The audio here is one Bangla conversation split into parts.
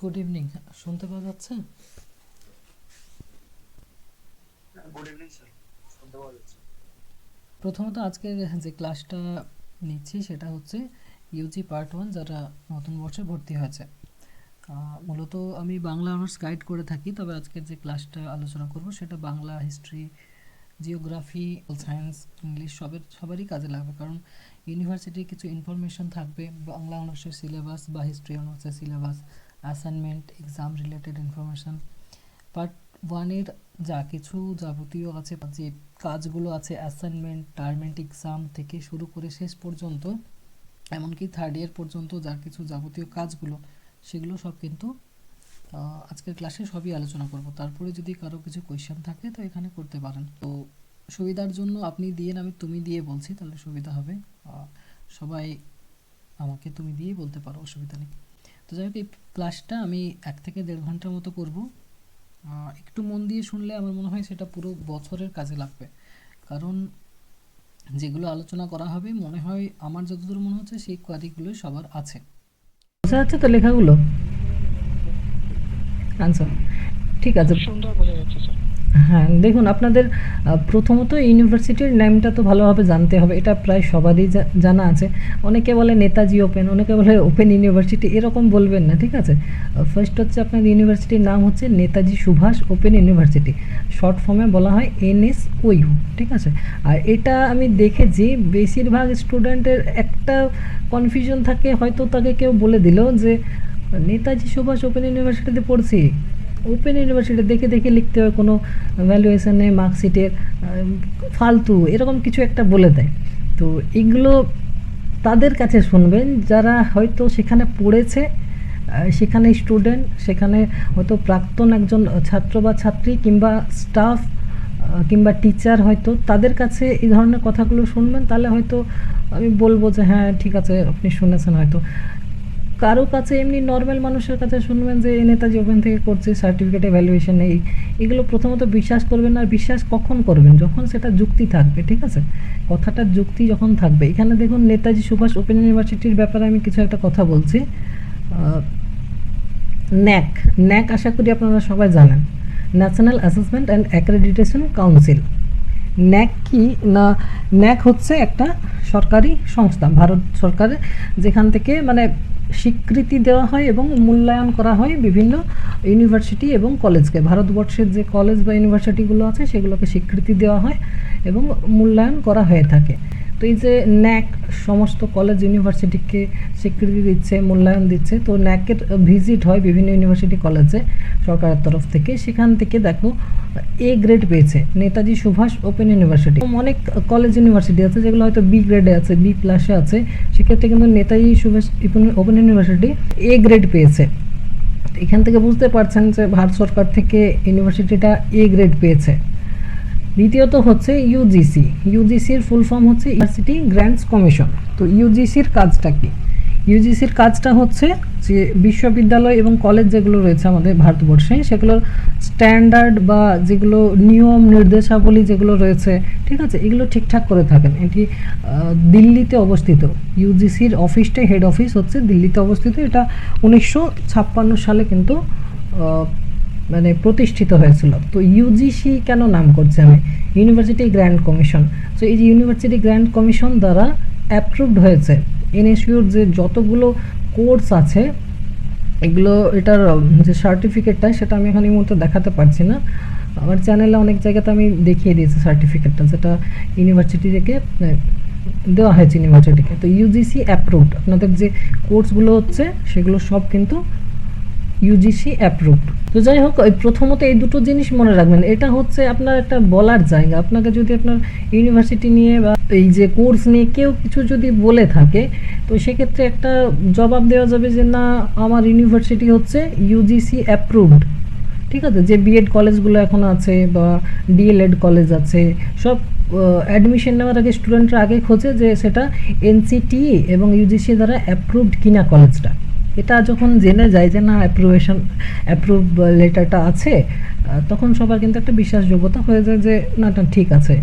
Good evening. শুনতে পাওয়া যাচ্ছে? গুড ইভিনিং স্যার, শুনতে পাওয়া যাচ্ছে। প্রথমত আজকের যে ক্লাসটা নিচ্ছি সেটা হচ্ছে ইউজি পার্ট 1 যারা নতুন বর্ষে ভর্তি হয়েছে। মূলত আমি বাংলা অনার্স গাইড করে থাকি, তবে আজকের যে ক্লাসটা আলোচনা করব সেটা Bangla, history, geography, science, English সবারই কাজে লাগবে, কারণ ইউনিভার্সিটির কিছু ইনফরমেশন থাকবে, বাংলা অনার্সের সিলেবাস বা হিস্ট্রি অনার্সের syllabus, assignment, exam related information. Part ওয়ানের যা কিছু যাবতীয় আছে, যে কাজগুলো আছে, অ্যাসাইনমেন্ট, টার্মেন্ট এক্সাম থেকে শুরু করে শেষ পর্যন্ত, এমনকি থার্ড ইয়ার পর্যন্ত যা কিছু যাবতীয় কাজগুলো, সেগুলো সব কিন্তু আজকের ক্লাসে সবই আলোচনা করব। তারপরে যদি কারো কিছু কোয়েশ্চেন থাকে তো এখানে করতে পারেন। তো সুবিধার জন্য আপনি দিয়ে আমি তুমি দিয়ে বলছি, তাহলে সুবিধা হবে। সবাই আমাকে তুমি দিয়েই বলতে পারো, অসুবিধা নেই। তো যাই হোক, এই ক্লাসটা আমি 1 থেকে 1.5 ঘন্টার মতো করব। একটু মন দিয়ে শুনলে আমার মনে হয় সেটা পুরো বছরের কাজে লাগবে, কারণ যেগুলো আলোচনা করা হবে মনে হয়, আমার যতদূর মনে হচ্ছে সেই কোয়ারিগুলো সবার আছে। বোঝা যাচ্ছে তো লেখাগুলো? আনসার ঠিক আছে। সুন্দর বোঝা যাচ্ছে স্যার। হ্যাঁ, দেখুন আপনাদের প্রথমত ইউনিভার্সিটির নেমটা তো ভালোভাবে জানতে হবে, এটা প্রায় সবারই জানা আছে। অনেকে বলে নেতাজি ওপেন, অনেকে বলে ওপেন ইউনিভার্সিটি, এরকম বলবেন না, ঠিক আছে? ফার্স্ট হচ্ছে আপনার ইউনিভার্সিটির নাম হচ্ছে Netaji Subhash open university, short ফর্মে বলা হয় NSOU, ঠিক আছে? আর এটা আমি দেখেছি বেশিরভাগ স্টুডেন্টের একটা কনফিউশন থাকে, হয়তো তাকে কেউ বলে দিল যে নেতাজি সুভাষ ওপেন ইউনিভার্সিটিতে পড়ছি, ওপেন ইউনিভার্সিটি দেখে দেখে লিখতে হয়, কোনো ভ্যালুয়েশন নেই, মার্কশিটের ফালতু এরকম কিছু একটা বলে দেয়। তো এগুলো তাদের কাছে শুনবেন যারা হয়তো সেখানে পড়েছে, সেখানে স্টুডেন্ট, সেখানে হয়তো প্রাক্তন একজন ছাত্র বা ছাত্রী কিংবা স্টাফ কিংবা টিচার, হয়তো তাদের কাছে এই ধরনের কথাগুলো শুনবেন, তাহলে হয়তো আমি বলবো যে হ্যাঁ ঠিক আছে, আপনি শুনেছেন হয়তো। কারো কাছে এমনি নর্মাল মানুষের কাছে শুনবেন যে নেতাজি ওপেন থেকে করছে, সার্টিফিকেটে ভ্যালুয়েশন নেই, এগুলো প্রথমত বিশ্বাস করবেন না। আর বিশ্বাস কখন করবেন? যখন সেটা যুক্তি থাকবে, ঠিক আছে? কথাটার যুক্তি যখন থাকবে। এখানে দেখুন নেতাজি সুভাষ ওপেন ইউনিভার্সিটির ব্যাপারে আমি কিছু একটা কথা বলছি। ন্যাক, ন্যাক আশা করি আপনারা সবাই জানেন, National Assessment and Accreditation Council. NAAC কি না? ন্যাক হচ্ছে একটা সরকারি সংস্থা, ভারত সরকারের, যেখান থেকে মানে স্বীকৃতি দেওয়া হয় এবং মূল্যায়ন করা হয় বিভিন্ন ইউনিভার্সিটি এবং কলেজকে। ভারতবর্ষের যে কলেজ বা ইউনিভার্সিটিগুলো আছে সেগুলোকে স্বীকৃতি দেওয়া হয় এবং মূল্যায়ন করা হয়ে থাকে। তো এই যে ন্যাক সমস্ত কলেজ ইউনিভার্সিটিকে স্বীকৃতি দিচ্ছে, মূল্যায়ন দিচ্ছে, তো ন্যাকের ভিজিট হয় বিভিন্ন ইউনিভার্সিটি কলেজে সরকারের তরফ থেকে। সেখান থেকে দেখো A গ্রেড পেয়েছে নেতাজি সুভাষ ওপেন ইউনিভার্সিটি। অনেক কলেজ ইউনিভার্সিটি আছে যেগুলো হয়তো B গ্রেডে আছে, B+ আছে, সেক্ষেত্রে কিন্তু Netaji Subhash open university A grade পেয়েছে। এখান থেকে বুঝতে পারছেন যে ভারত সরকার থেকে ইউনিভার্সিটিটা A গ্রেড পেয়েছে। দ্বিতীয়ত হচ্ছে ইউজিসি। ইউজিসির ফুল ফর্ম হচ্ছে ইউনিভার্সিটি গ্র্যান্টস কমিশন। তো ইউজিসির কাজটা কি? ইউজিসির কাজটা হচ্ছে যে বিশ্ববিদ্যালয় এবং কলেজ যেগুলো রয়েছে আমাদের ভারতবর্ষে, সেগুলোর স্ট্যান্ডার্ড বা যেগুলো নিয়ম নির্দেশাবলী যেগুলো রয়েছে, ঠিক আছে, এগুলো ঠিকঠাক করে থাকেন। এটি দিল্লিতে অবস্থিত। ইউজিসির অফিসটা, হেড অফিস হচ্ছে দিল্লিতে অবস্থিত। এটা 1956 সালে কিন্তু মানে প্রতিষ্ঠিত হয়েছিল। তো ইউজিসি কেন নাম করছি আমি? University grant commission. তো এই যে ইউনিভার্সিটি গ্র্যান্ট কমিশন দ্বারা অ্যাপ্রুভড হয়েছে এনএসইউর যে যতগুলো কোর্স আছে, এগুলো, এটার যে সার্টিফিকেটটা সেটা আমি এখানে এই মুহূর্তে দেখাতে পারছি না। আমার চ্যানেলে অনেক জায়গাতে আমি দেখিয়ে দিয়েছি সার্টিফিকেটটা, যেটা ইউনিভার্সিটি থেকে দেওয়া হয়েছে ইউনিভার্সিটিকে। তো ইউজিসি অ্যাপ্রুভড, আপনাদের যে কোর্সগুলো হচ্ছে সেগুলো সব কিন্তু ইউজিসি অ্যাপ্রুভড। তো যাই হোক, প্রথমত এই দুটো জিনিস মনে রাখবেন। এটা হচ্ছে আপনার একটা বলার জায়গা। আপনাকে যদি আপনার ইউনিভার্সিটি নিয়ে বা এই যে কোর্স নিয়ে কেউ কিছু যদি বলে থাকে, তো সেক্ষেত্রে একটা জবাব দেওয়া যাবে যে না, আমার ইউনিভার্সিটি হচ্ছে ইউজিসি অ্যাপ্রুভড, ঠিক আছে? যে বিএড কলেজগুলো এখন আছে বা ডিএলএড কলেজ আছে, সব অ্যাডমিশন নেওয়ার আগে স্টুডেন্টরা আগে খোঁজে যে সেটা এনসিটিই এবং ইউজিসি দ্বারা অ্যাপ্রুভড কিনা কলেজটা। এটা যখন জেনে যায় যে না অ্যাপ্রুভ লেটারটা আছে, তখন সবার কিন্তু একটা বিশ্বাসযোগ্যতা হয়ে যায় যে না না ঠিক আছে।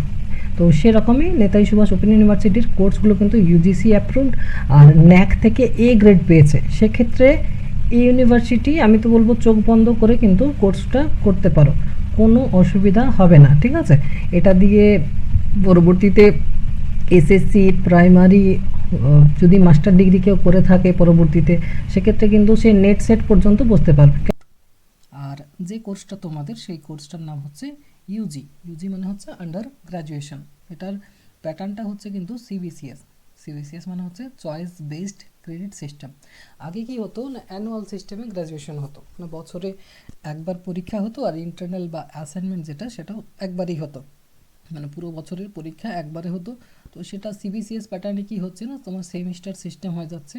তো সেরকমই নেতাজি সুভাষ ওপেন ইউনিভার্সিটির কোর্সগুলো কিন্তু ইউজিসি অ্যাপ্রুভড আর ন্যাক থেকে A গ্রেড পেয়েছে। সেক্ষেত্রে এই ইউনিভার্সিটি আমি তো বলবো চোখ বন্ধ করে কিন্তু কোর্সটা করতে পারো, কোনো অসুবিধা হবে না, ঠিক আছে। এটা দিয়ে পরবর্তীতে এসএসসি প্রাইমারি যদি মাস্টার ডিগ্রি কেউ করে থাকে পরবর্তীতে, সেক্ষেত্রে কিন্তু সে নেট সেট পর্যন্ত বসতে পারবে। আর যে কোর্সটা তোমাদের, সেই কোর্সটার নাম হচ্ছে ইউজি। ইউজি মানে হচ্ছে আন্ডার গ্র্যাজুয়েশন। এটার প্যাটার্নটা হচ্ছে কিন্তু সিবিসিএস। সিবিসিএস মানে হচ্ছে চয়েস বেসড ক্রেডিট সিস্টেম। আগে কি হতো না, অ্যানুয়াল সিস্টেমে গ্র্যাজুয়েশন হতো, মানে বছরে একবার পরীক্ষা হতো, আর ইন্টারনাল বা অ্যাসাইনমেন্ট যেটা সেটাও একবারই হতো, মানে পুরো বছরের পরীক্ষা একবারে হতো। তো সেটা সিবিসিএস প্যাটার্নে কি হচ্ছে না, তোমার সেমিস্টার সিস্টেম হয়ে যাচ্ছে,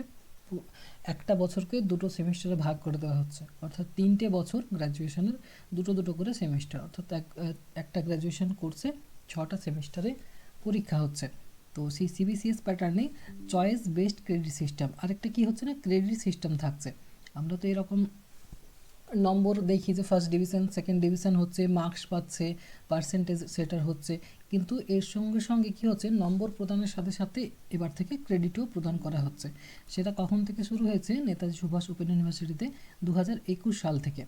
একটা বছরকে দুটো সেমিস্টারে ভাগ করে দেওয়া হচ্ছে, অর্থাৎ 3টে বছর গ্র্যাজুয়েশনের দুটো দুটো করে সেমিস্টার, অর্থাৎ একটা গ্র্যাজুয়েশন কোর্সে 6টা সেমিস্টারে পরীক্ষা হচ্ছে। তো সেই সিবিসিএস প্যাটার্নে চয়েস বেসড ক্রেডিট সিস্টেম, আরেকটা কি হচ্ছে না, ক্রেডিট সিস্টেম থাকছে। আমরা তো এরকম নম্বর দেখি যে ফার্স্ট ডিভিশন সেকেন্ড ডিভিশন হচ্ছে, মার্কস পাচ্ছে, পার্সেন্টেজ সেটার হচ্ছে, কিন্তু এর সঙ্গে সঙ্গে কি হচ্ছে, নম্বর প্রদানের সাথে সাথে এবার থেকে ক্রেডিটও প্রদান করা হচ্ছে। সেটা কখন থেকে শুরু হয়েছে, নেতাজি সুভাষ ওপেন ইউনিভার্সিটিতে 2021 সাল থেকে।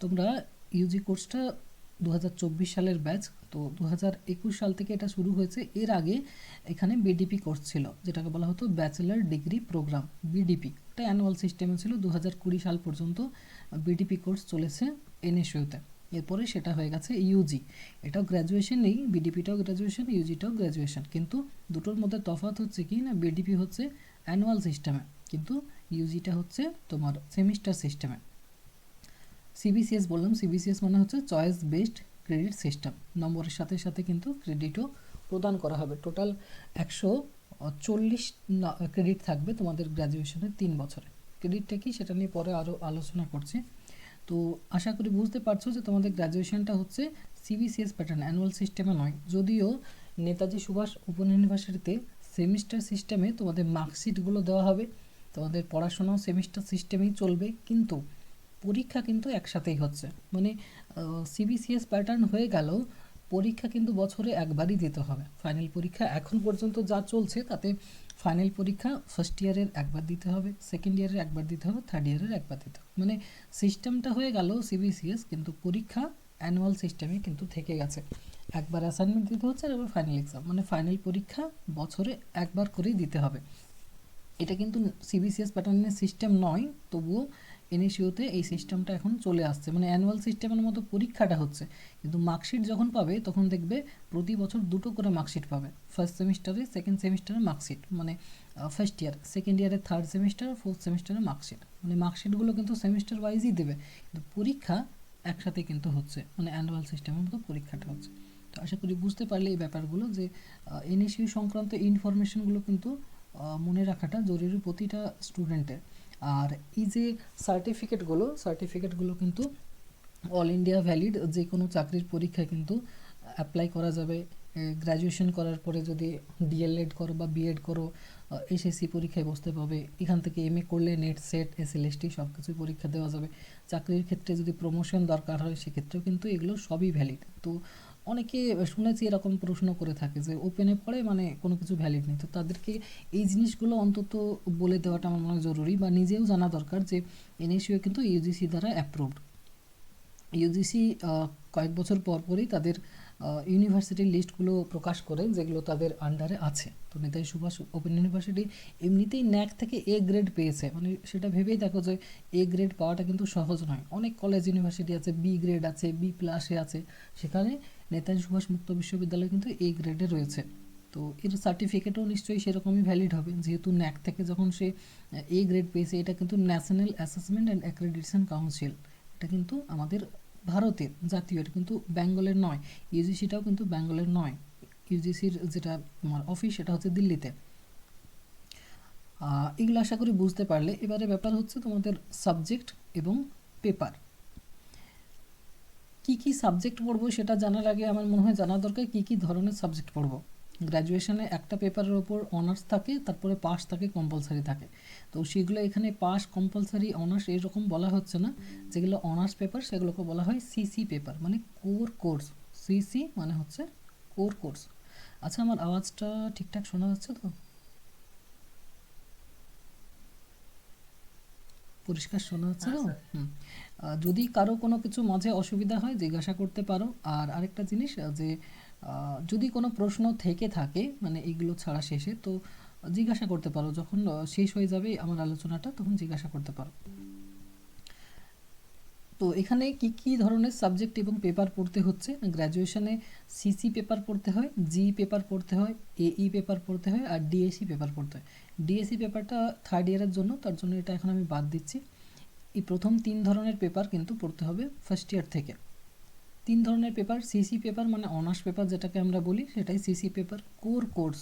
তোমরা ইউজি কোর্সটা 2024 সালের ব্যাচ, তো 2021 সাল থেকে এটা শুরু হয়েছে। এর আগে এখানে বিডিপি কোর্স ছিল, যেটাকে বলা হতো ব্যাচেলার ডিগ্রি প্রোগ্রাম, বিডিপি। এটা অ্যানুয়াল সিস্টেমে ছিল 2020 সাল পর্যন্ত বিডিপি কোর্স চলেছে এনএসইউতে। এরপরে সেটা হয়ে গেছে ইউজি। এটাও গ্র্যাজুয়েশন নেই, বিডিপিটাও গ্র্যাজুয়েশন, ইউজিটাও গ্র্যাজুয়েশন, কিন্তু দুটোর মধ্যে তফাৎ হচ্ছে কি না, বিডিপি হচ্ছে অ্যানুয়াল সিস্টেমে, কিন্তু ইউজিটা হচ্ছে তোমার সেমিস্টার সিস্টেমে। সিবিসিএস বললাম, সিবিসিএস মানে হচ্ছে চয়েস বেসড ক্রেডিট সিস্টেম, নম্বরের সাথে সাথে কিন্তু ক্রেডিটও প্রদান করা হবে। টোটাল 140 ক্রেডিট থাকবে তোমাদের গ্র্যাজুয়েশনের 3 বছরে। ক্রেডিটটা কি সেটা নিয়ে পরে আরও আলোচনা করছি। তো আশা করি বুঝতে পারছো যে তোমাদের গ্র্যাজুয়েশনটা হচ্ছে সিবিসিএস প্যাটার্ন, অ্যানুয়াল সিস্টেমে নয়। যদিও নেতাজি সুভাষ ওপেন ইউনিভার্সিটিতে সেমিস্টার সিস্টেমে তোমাদের মার্কশিটগুলো দেওয়া হবে, তোমাদের পড়াশোনাও সেমিস্টার সিস্টেমেই চলবে, কিন্তু পরীক্ষা কিন্তু একসাথেই হচ্ছে। মানে সিবিসিএস প্যাটার্ন হয়ে গেলেও পরীক্ষা কিন্তু বছরে একবারই দিতে হবে। ফাইনাল পরীক্ষা এখন পর্যন্ত যা চলছে তাতে ফাইনাল পরীক্ষা ফার্স্ট ইয়ারের একবার দিতে হবে, সেকেন্ড ইয়ারের একবার দিতে হবে, থার্ড ইয়ারের একবার দিতে হবে। মানে সিস্টেমটা হয়ে গেল সিবিসিএস, কিন্তু পরীক্ষা অ্যানুয়াল সিস্টেমে কিন্তু থেকে গেছে। একবার অ্যাসাইনমেন্ট দিতে হচ্ছে আর একবার ফাইনাল এক্সাম, মানে ফাইনাল পরীক্ষা বছরে একবার করেই দিতে হবে। এটা কিন্তু সিবিসিএস প্যাটার্নের সিস্টেম নয়, তবুও এনএসইউতে এই সিস্টেমটা এখন চলে আসছে, মানে অ্যানুয়াল সিস্টেমের মতো পরীক্ষাটা হচ্ছে, কিন্তু মার্কশিট যখন পাবে তখন দেখবে প্রতি বছর দুটো করে মার্কশিট পাবে। ফার্স্ট সেমিস্টারে সেকেন্ড সেমিস্টারে মার্কশিট, মানে ফার্স্ট ইয়ার, সেকেন্ড ইয়ারে থার্ড সেমিস্টার, ফোর্থ সেমিস্টারে মার্কশিট, মানে মার্কশিটগুলো কিন্তু সেমিস্টার ওয়াইজই দেবে, কিন্তু পরীক্ষা একসাথে কিন্তু হচ্ছে, মানে অ্যানুয়াল সিস্টেমের মতো পরীক্ষাটা হচ্ছে। তো আশা করি বুঝতে পারলে এই ব্যাপারগুলো, যে এনএসইউ সংক্রান্ত ইনফরমেশনগুলো কিন্তু মনে রাখাটা জরুরি প্রতিটা স্টুডেন্টের। আর এই যে সার্টিফিকেটগুলো কিন্তু অল ইন্ডিয়া ভ্যালিড, যে কোনো চাকরির পরীক্ষায় কিন্তু অ্যাপ্লাই করা যাবে। গ্র্যাজুয়েশন করার পরে যদি ডিএলএড করো বা বিএড করো, এসএসসি পরীক্ষায় বসতে পাবে। এখান থেকে এমএ করলে নেট সেট এসএলএসটি সব কিছুই পরীক্ষা দেওয়া যাবে। চাকরির ক্ষেত্রে যদি প্রমোশন দরকার হয় সেক্ষেত্রেও কিন্তু এগুলো সবই ভ্যালিড। তো অনেকে শুনেছি এরকম প্রশ্ন করে থাকে যে ওপেনে পড়ে মানে কোনো কিছু ভ্যালিড নেই, তো তাদেরকে এই জিনিসগুলো অন্তত বলে দেওয়াটা আমার মনে হয় জরুরি, বা নিজেও জানা দরকার যে এনএসইউ কিন্তু ইউজিসি দ্বারা অ্যাপ্রুভড। ইউজিসি কয়েক বছর পর পরই তাদের ইউনিভার্সিটির লিস্টগুলো প্রকাশ করে যেগুলো তাদের আন্ডারে আছে। তো নেতাজি সুভাষ ওপেন ইউনিভার্সিটি এমনিতেই ন্যাক থেকে এ গ্রেড পেয়েছে, মানে সেটা ভেবেই দেখো যে এ গ্রেড পাওয়াটা কিন্তু সহজ নয়। অনেক কলেজ ইউনিভার্সিটি আছে বি গ্রেড আছে, বি প্লাসে আছে, সেখানে নেতাজি সুভাষ মুক্ত বিশ্ববিদ্যালয় কিন্তু এ গ্রেডে রয়েছে। তো এর সার্টিফিকেটও নিশ্চয়ই সেরকমই ভ্যালিড হবে, যেহেতু ন্যাক থেকে যখন সে এ গ্রেড পেয়েছে। এটা কিন্তু national Assessment and Accreditation council, এটা কিন্তু আমাদের ভারতের জাতীয়, এটা কিন্তু বেঙ্গলের নয়। ইউজিসিটাও কিন্তু বেঙ্গলের নয়, ইউজিসির যেটা তোমার অফিস সেটা হচ্ছে দিল্লিতে। এগুলো আশা করি বুঝতে পারলে। এবারে ব্যাপার হচ্ছে তোমাদের সাবজেক্ট এবং পেপার, কি কি সাবজেক্ট পড়বো সেটা জানার আগে আমার মনে হয় জানা দরকার কি কি ধরনের সাবজেক্ট পড়বো। গ্র্যাজুয়েশনে একটা পেপারের ওপর অনার্স থাকে, তারপরে পাস থাকে, কম্পালসারি থাকে। তো সেগুলো এখানে পাস, কম্পালসারি, অনার্স এরকম বলা হচ্ছে না। যেগুলো অনার্স পেপার সেগুলোকে বলা হয় সিসি পেপার, মানে কোর কোর্স। সিসি মানে হচ্ছে কোর কোর্স। আচ্ছা, আমার আওয়াজটা ঠিকঠাক শোনা যাচ্ছে তো? পরিষ্কার শোনা হচ্ছে তো? হ্যাঁ, স্যার। হুম। যদি কারো কোনো কিছু মাঝে অসুবিধা হয় জিজ্ঞাসা করতে পারো। আর আরেকটা জিনিস যে যদি কোনো প্রশ্ন থেকে থাকে মানে এগুলো ছাড়া শেষে, তো জিজ্ঞাসা করতে পারো। যখন শেষ হয়ে যাবে আমার আলোচনাটা তখন জিজ্ঞাসা করতে পারো। তো এখানে কি কি ধরনের সাবজেক্ট এবং পেপার পড়তে হচ্ছে? গ্র্যাজুয়েশনে সিসি পেপার পড়তে হয়, জি পেপার পড়তে হয়, এই পেপার পড়তে হয়, আর ডিএসসি পেপার পড়তে হয়। ডিএসসি পেপারটা থার্ড ইয়ারের জন্য, তার জন্য এটা এখন আমি বাদ দিচ্ছি। এই প্রথম 3 ধরনের পেপার কিন্তু পড়তে হবে ফার্স্ট ইয়ার থেকে। 3 ধরনের পেপার। সিসি পেপার মানে অনার্স পেপার যেটাকে আমরা বলি, সেটাই সিসি পেপার, কোর কোর্স।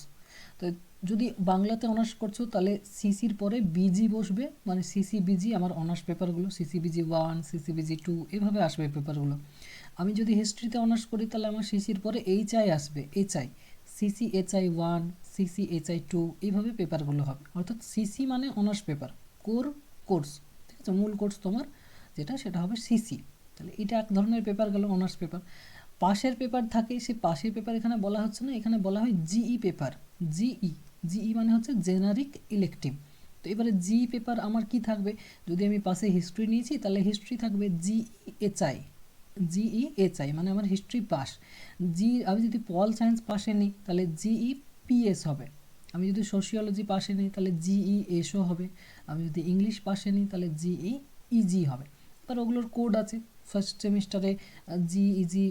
তো যদি বাংলাতে অনার্স করছো তাহলে সিসির পরে বিজি বসবে, মানে সিসি বিজি আমার অনার্স পেপারগুলো, সিসি বিজি 1, সিসি বিজি 2 এভাবে আসবে পেপারগুলো। আমি যদি হিস্ট্রিতে অনার্স করি তাহলে আমার সিসির পরে এইচআই আসবে, HI, CC HI 1, CC HI 2 এইভাবে পেপারগুলো হবে। অর্থাৎ সিসি মানে অনার্স পেপার, কোর কোর্স, ঠিক আছে, মূল কোর্স তোমার যেটা সেটা হবে সিসি। তাহলে এটা এক ধরনের পেপার গেল, অনার্স পেপার। পাশের পেপার থাকে, সেই পাশের পেপার এখানে বলা হচ্ছে না, এখানে বলা হয় জিই পেপার। জিই, জিই মানে হচ্ছে জেনারিক ইলেকটিভ। তো এবারে জি পেপার আমার কি থাকবে? যদি আমি পাশে হিস্ট্রি নিয়েছি তাহলে হিস্ট্রি থাকবে জিইএচআই, জিইএচআই মানে আমার হিস্ট্রি পাস। আমি যদি পল সায়েন্স পাশে নিই তাহলে জিইপিএস হবে। আমি যদি সোশিওলজি পাশে নিই তাহলে জিইএসও হবে। আমি যদি ইংলিশ পাশে নিই তাহলে জিইইজি হবে। এবার ওগুলোর কোড আছে। ফার্স্ট সেমিস্টারে জিইজি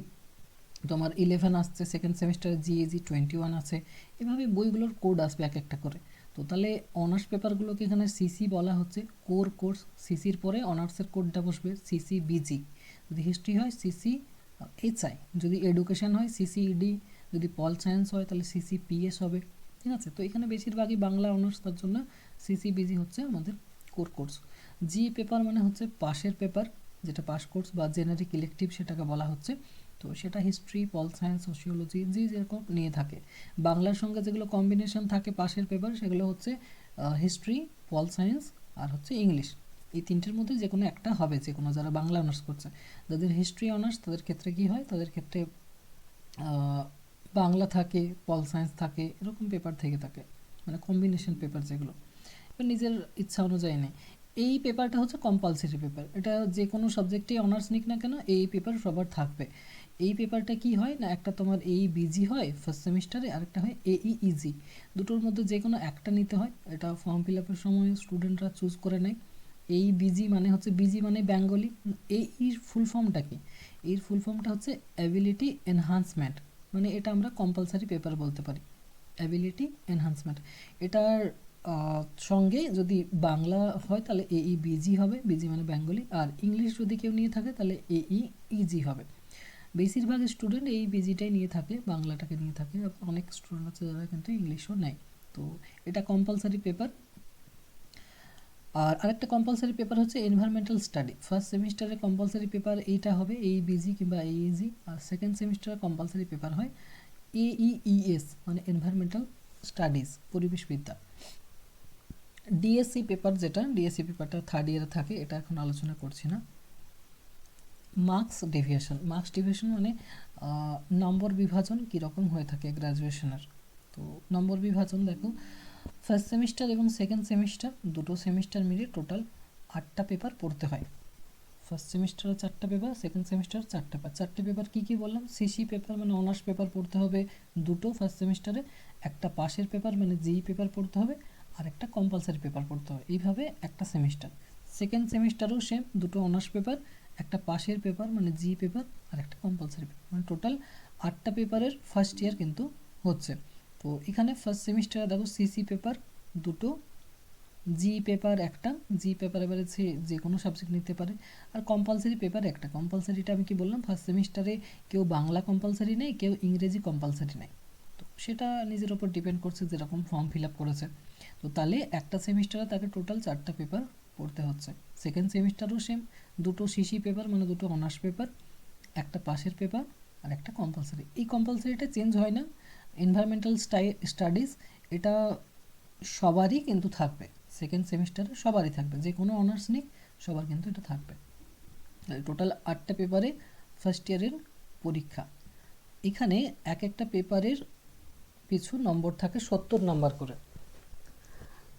তোমার 11 আসছে, সেকেন্ড সেমিস্টারে জিএজি 21 আছে। এভাবে বইগুলোর কোড আসবে এক একটা করে। তো তাহলে অনার্স পেপারগুলোকে এখানে সিসি বলা হচ্ছে, কোর কোর্স। সিসির পরে অনার্সের কোডটা বসবে সিসি বিজি। যদি হিস্ট্রি হয় সিসি এইচআই, যদি এডুকেশন হয় সিসিইডি, যদি পল সায়েন্স হয় তাহলে সিসি পিএস হবে। ঠিক আছে, তো এখানে বেশিরভাগই বাংলা অনার্স, তার জন্য সিসি বিজি হচ্ছে আমাদের কোর কোর্স। জি পেপার মানে হচ্ছে পাশের পেপার, যেটা পাস কোর্স বা জেনারিক ইলেকটিভ সেটাকে বলা হচ্ছে। তো সেটা হিস্ট্রি, পল সায়েন্স, সোশিওলজি যে যেরকম নিয়ে থাকে। বাংলার সঙ্গে যেগুলো কম্বিনেশন থাকে পাশের পেপার সেগুলো হচ্ছে হিস্ট্রি, পল সায়েন্স আর হচ্ছে ইংলিশ। এই তিনটের মধ্যে যে কোনো একটা হবে, যে কোনো যারা বাংলা অনার্স করছে। যাদের হিস্ট্রি অনার্স তাদের ক্ষেত্রে কী হয়, তাদের ক্ষেত্রে বাংলা থাকে, পল সায়েন্স থাকে, এরকম পেপার থেকে থাকে, মানে কম্বিনেশন পেপার যেগুলো। এবার নিজের ইচ্ছা অনুযায়ী নেই। এই পেপারটা হচ্ছে কম্পালসারি পেপার। এটা যে কোনো সাবজেক্টেই অনার্স নিক না কেন এই পেপার সবার থাকবে। এই পেপারটা কি হয় না, একটা তোমার এই বিজি হয় ফার্স্ট সেমিস্টারে, আরেকটা হয় এইইজি। দুটোর মধ্যে যে কোনো একটা নিতে হয়। এটা ফর্ম ফিল আপের সময় স্টুডেন্টরা চুজ করে নেয়। এই বিজি মানে হচ্ছে, বিজি মানে বেঙ্গলি। এই ফুল ফর্মটা কি? এর ফুল ফর্মটা হচ্ছে অ্যাবিলিটি এনহান্সমেন্ট, মানে এটা আমরা কম্পালসারি পেপার বলতে পারি, অ্যাবিলিটি এনহান্সমেন্ট। এটার সঙ্গে যদি বাংলা হয় তাহলে বিজি হবে, বিজি মানে বেঙ্গলি। আর ইংলিশ যদি কেউ নিয়ে থাকে তাহলে ইজি হবে। বেশিরভাগ স্টুডেন্ট এই বিজিটাই নিয়ে থাকে, বাংলাটাকে নিয়ে থাকে। অনেক স্টুডেন্ট আছে যারা কিন্তু ইংলিশও নেয়। তো এটা কম্পালসারি পেপার। আর আরেকটা কম্পালসারি পেপার হচ্ছে এনভায়রনমেন্টাল স্টাডি। ফার্স্ট সেমিস্টারে কম্পালসারি পেপার এইটা হবে, এই বিজি কিংবা এইজি। আর সেকেন্ড সেমিস্টারে কম্পালসারি পেপার হয় এইইএস মানে এনভায়রনমেন্টাল স্টাডিজ, পরিবেশবিদ্যা। ডিএসসি পেপার যেটা, ডিএসসি পেপারটা থার্ড ইয়ারে থাকে, এটা এখন আলোচনা করছি না। মার্কস ডেভিয়েশন, মার্কস ডেভিয়েশন মানে নম্বর বিভাজন কীরকম হয়ে থাকে গ্র্যাজুয়েশনের। তো নম্বর বিভাজন দেখো, ফার্স্ট সেমিস্টার এবং সেকেন্ড সেমিস্টার দুটো সেমিস্টার মিলিয়ে টোটাল 8টা পেপার পড়তে হয়। ফার্স্ট সেমিস্টারে 4টা পেপার, সেকেন্ড সেমিস্টার 4টা পেপার। 4টে পেপার কী কী বললাম? সিসি পেপার মানে অনার্স পেপার পড়তে হবে দুটো ফার্স্ট সেমিস্টারে, একটা পাশের পেপার মানে জিই পেপার পড়তে হবে, আর একটা কম্পালসারি পেপার পড়তে হবে। এইভাবে একটা সেমিস্টার। সেকেন্ড সেমিস্টারেও সেম, দুটো অনার্স পেপার, একটা পাশের পেপার মানে জি পেপার, আর একটা কম্পালসারি পেপার, মানে টোটাল 8টা পেপারের ফার্স্ট ইয়ার কিন্তু হচ্ছে। তো এখানে ফার্স্ট সেমিস্টারে দেখো সিসি পেপার দুটো, জি পেপার একটা। জি পেপার এবারে যে কোনো সাবজেক্ট নিতে পারে। আর কম্পালসারি পেপার একটা। কম্পালসারিটা আমি কি বললাম, ফার্স্ট সেমিস্টারে কেউ বাংলা কম্পালসারি নেই, কেউ ইংরেজি কম্পালসারি নেই। তো সেটা নিজের ওপর ডিপেন্ড করছে, যেরকম ফর্ম ফিল আপ করেছে। তো তাহলে একটা সেমিস্টারে তাকে টোটাল 4টা পেপার পড়তে হচ্ছে। সেকেন্ড সেমিস্টারও সেম, দুটো সিসি পেপার মানে দুটো অনার্স পেপার, একটা পাশের পেপার আর একটা কম্পালসারি। এই কম্পালসারিটা চেঞ্জ হয় না। এনভায়রনমেন্টাল স্টাডিজ এটা সবারই কিন্তু থাকবে, সেকেন্ড সেমিস্টারে সবারই থাকবে, যে কোনো অনার্স নিক সবার কিন্তু এটা থাকবে। টোটাল 8টা পেপারে ফার্স্ট ইয়ারের পরীক্ষা। এখানে এক একটা পেপারের পিছু নম্বর থাকে 70 নম্বর করে।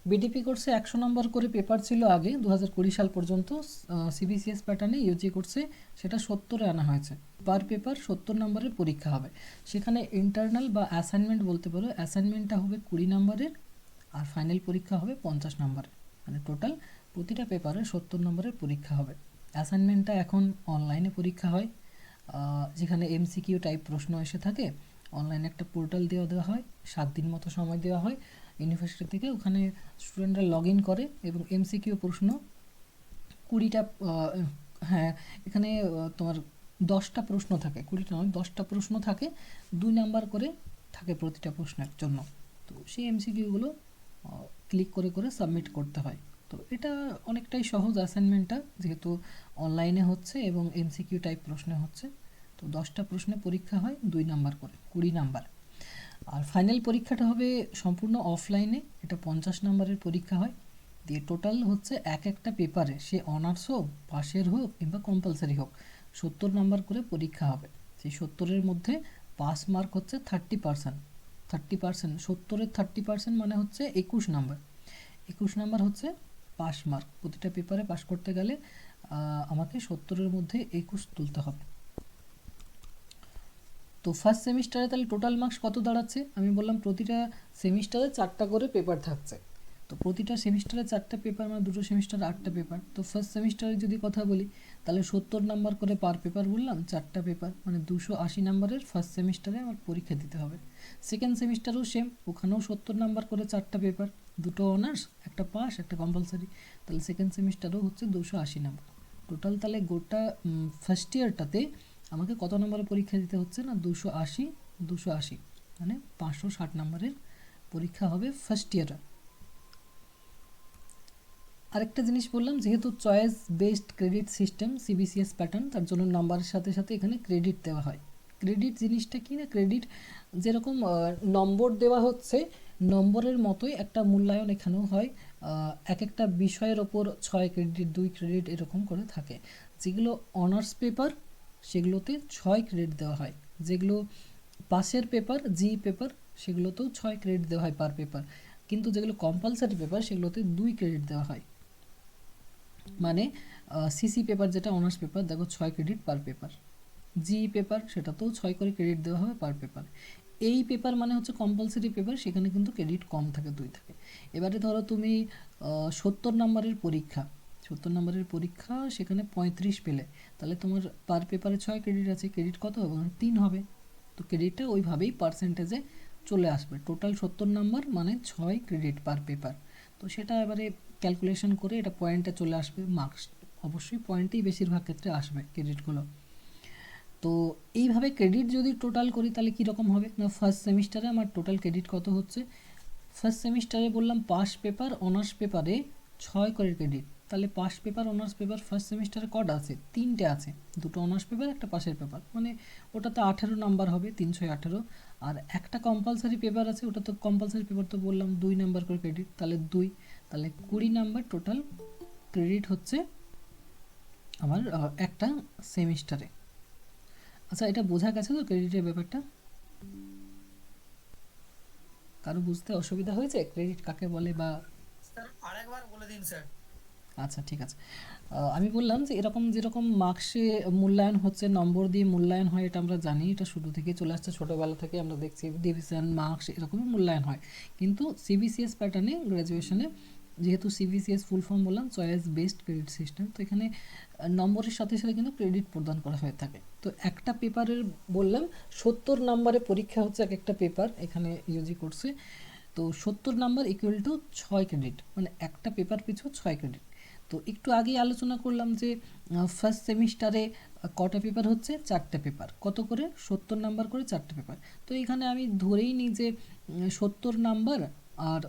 বিডিপি কোর্সে 100 নম্বর করে পেপার ছিল আগে 2020 সাল পর্যন্ত। সিবিসিএস প্যাটার্নে ইউজি কোর্সে সেটা 70-এ আনা হয়েছে। পার পেপার 70 নম্বরের পরীক্ষা হবে। সেখানে ইন্টারনাল বা অ্যাসাইনমেন্ট বলতে পারো, অ্যাসাইনমেন্টটা হবে 20 নম্বরের আর ফাইনাল পরীক্ষা হবে 50 নম্বরের। মানে টোটাল প্রতিটা পেপারে 70 নম্বরের পরীক্ষা হবে। অ্যাসাইনমেন্টটা এখন অনলাইনে পরীক্ষা হয়, যেখানে এমসিকিউ টাইপ প্রশ্ন এসে থাকে। অনলাইনে একটা পোর্টাল দেওয়া হয়, 7 দিন মতো সময় দেওয়া হয় ইউনিভার্সিটি থেকে। ওখানে স্টুডেন্টরা লগ ইন করে এবং এমসিকিউ প্রশ্ন 20টা, হ্যাঁ এখানে তোমার 10টা প্রশ্ন থাকে, 20টা নয় 10টা প্রশ্ন থাকে, 2 নাম্বার করে থাকে প্রতিটা প্রশ্নের জন্য। তো সেই এমসিকিউগুলো ক্লিক করে করে সাবমিট করতে হয়। তো এটা অনেকটাই সহজ অ্যাসাইনমেন্টটা, যেহেতু অনলাইনে হচ্ছে এবং এমসিকিউ টাইপ প্রশ্নে হচ্ছে। তো 10টা প্রশ্নে পরীক্ষা হয় 2 নাম্বার করে, 20 নাম্বার। আর ফাইনাল পরীক্ষাটা হবে সম্পূর্ণ অফলাইনে, এটা 50 নম্বরের পরীক্ষা হয়। দিয়ে টোটাল হচ্ছে এক একটা পেপারে, সে অনার্স হোক, পাশের হোক কিংবা কম্পালসারি হোক, 70 নম্বর করে পরীক্ষা হবে। সেই 70-এর মধ্যে পাস মার্ক হচ্ছে 30%। 30%, 70-এর 30% মানে হচ্ছে 21 নাম্বার। 21 নাম্বার হচ্ছে পাস মার্ক। প্রতিটা পেপারে পাস করতে গেলে আমাকে 70-এর মধ্যে 21 তুলতে হবে। তো ফার্স্ট সেমিস্টারে তাহলে টোটাল মার্কস কত দাঁড়াচ্ছে? আমি বললাম প্রতিটা সেমিস্টারে 4টা করে পেপার থাকছে। তো প্রতিটা সেমিস্টারে 4টা পেপার মানে দুটো সেমিস্টারে 8টা পেপার। তো ফার্স্ট সেমিস্টারে যদি কথা বলি তাহলে 70 নাম্বার করে পার পেপার বললাম, 4টা পেপার মানে 280 নাম্বারের ফার্স্ট সেমিস্টারে আমার পরীক্ষা দিতে হবে। সেকেন্ড সেমিস্টারেও সেম, ওখানেও 70 নাম্বার করে 4টা পেপার, দুটো অনার্স, একটা পাস, একটা কম্পালসারি। তাহলে সেকেন্ড সেমিস্টারেও হচ্ছে 280 নাম্বার টোটাল। তাহলে গোটা ফার্স্ট ইয়ারটাতে আমাকে কত নম্বরে পরীক্ষা দিতে হচ্ছে না 280 মানে 560 নম্বরের পরীক্ষা হবে ফার্স্ট ইয়ারে। আরেকটা জিনিস বললাম, যেহেতু choice based credit system CBCS pattern, তার জন্য নাম্বারের সাথে সাথে এখানে ক্রেডিট দেওয়া হয়। ক্রেডিট জিনিসটা কি না, ক্রেডিট যেরকম নম্বর দেওয়া হচ্ছে, নম্বরের মতোই একটা মূল্যায়ন এখানেও হয়। এক একটা বিষয়ের ওপর 6 ক্রেডিট, 2 ক্রেডিট এরকম করে থাকে। যেগুলো অনার্স পেপার সেগুলোতে 6 ক্রেডিট দেওয়া হয়। যেগুলো পাসের পেপার, জি পেপার, সেগুলোতেও 6 ক্রেডিট দেওয়া হয় পার পেপার। কিন্তু যেগুলো কম্পালসারি পেপার সেগুলোতে 2 ক্রেডিট দেওয়া হয়। মানে সিসি পেপার যেটা অনার্স পেপার, দেখো 6 ক্রেডিট পার পেপার। জি পেপার সেটাতেও 6 করে ক্রেডিট দেওয়া হবে পার পেপার। এই পেপার মানে হচ্ছে কম্পালসারি পেপার, সেখানে কিন্তু ক্রেডিট কম থাকে, 2 থাকে। এবারে ধরো তুমি 70 নম্বরের পরীক্ষা, 70 নম্বরের পরীক্ষা, সেখানে 35 পেলে, তাহলে তোমার পার পেপারে 6 ক্রেডিট আছে, ক্রেডিট কত হবে? 3 হবে। তো ক্রেডিটটা ওইভাবেই পার্সেন্টেজে চলে আসবে। টোটাল 70 নাম্বার মানে 6 ক্রেডিট পার পেপার। তো সেটা এবারে ক্যালকুলেশন করে এটা পয়েন্টে চলে আসবে মার্কস। অবশ্যই পয়েন্টেই বেশিরভাগ ক্ষেত্রে আসবে ক্রেডিটগুলো। তো এইভাবে ক্রেডিট যদি টোটাল করি তাহলে কীরকম হবে না, ফার্স্ট সেমিস্টারে আমার টোটাল ক্রেডিট কত হচ্ছে? ফার্স্ট সেমিস্টারে বললাম পাস পেপার, অনার্স পেপারে 6 করে ক্রেডিট। তাহলে pass paper, honours paper first সেমিস্টারে কটা আছে? 3টে আছে, দুটো অনার্স পেপার, একটা পাসের পেপার, মানে ওটাতে 18 নাম্বার হবে, 318। আর একটা কম্পালসারি পেপার আছে, ওটা তো কম্পালসারি পেপার তো বললাম 2 নাম্বার করে ক্রেডিট, তাহলে 2, তাহলে 20 নাম্বার টোটাল ক্রেডিট হচ্ছে আমার একটা সেমিস্টারে। আচ্ছা, এটা বোঝা গেছে তো ক্রেডিটের ব্যাপারটা? কারো বুঝতে অসুবিধা হয়েছে ক্রেডিট কাকে বলে বা? স্যার আরেকবার বলে দিন স্যার। আচ্ছা ঠিক আছে। আমি বললাম যে এরকম যেরকম মার্কসে মূল্যায়ন হচ্ছে, নম্বর দিয়ে মূল্যায়ন হয়, এটা আমরা জানি, এটা শুরু থেকে চলে আসছে, ছোটোবেলা থেকে আমরা দেখছি ডিভিশন মার্কস এরকমই মূল্যায়ন হয়। কিন্তু সিবিসিএস প্যাটার্নে গ্র্যাজুয়েশনে, যেহেতু সিবিসিএস ফুল ফর্ম বললাম চয়েস বেসড ক্রেডিট সিস্টেম, তো এখানে নম্বরের সাথে সাথে কিন্তু ক্রেডিট প্রদান করা হয়ে থাকে। তো একটা পেপারের বললাম 70 নম্বরে পরীক্ষা হচ্ছে এক একটা পেপার এখানে ইউজি করছে। তো 70 নাম্বার ইকুয়াল টু 6 ক্রেডিট, মানে একটা পেপার পিছু 6 ক্রেডিট। তো একটু আগেই আলোচনা করলাম যে ফার্স্ট সেমিস্টারে কটা পেপার হচ্ছে? 4টে পেপার, কত করে? 70 নাম্বার করে 4টে পেপার। তো এখানে আমি ধরেই নিই যে 70 নাম্বার আর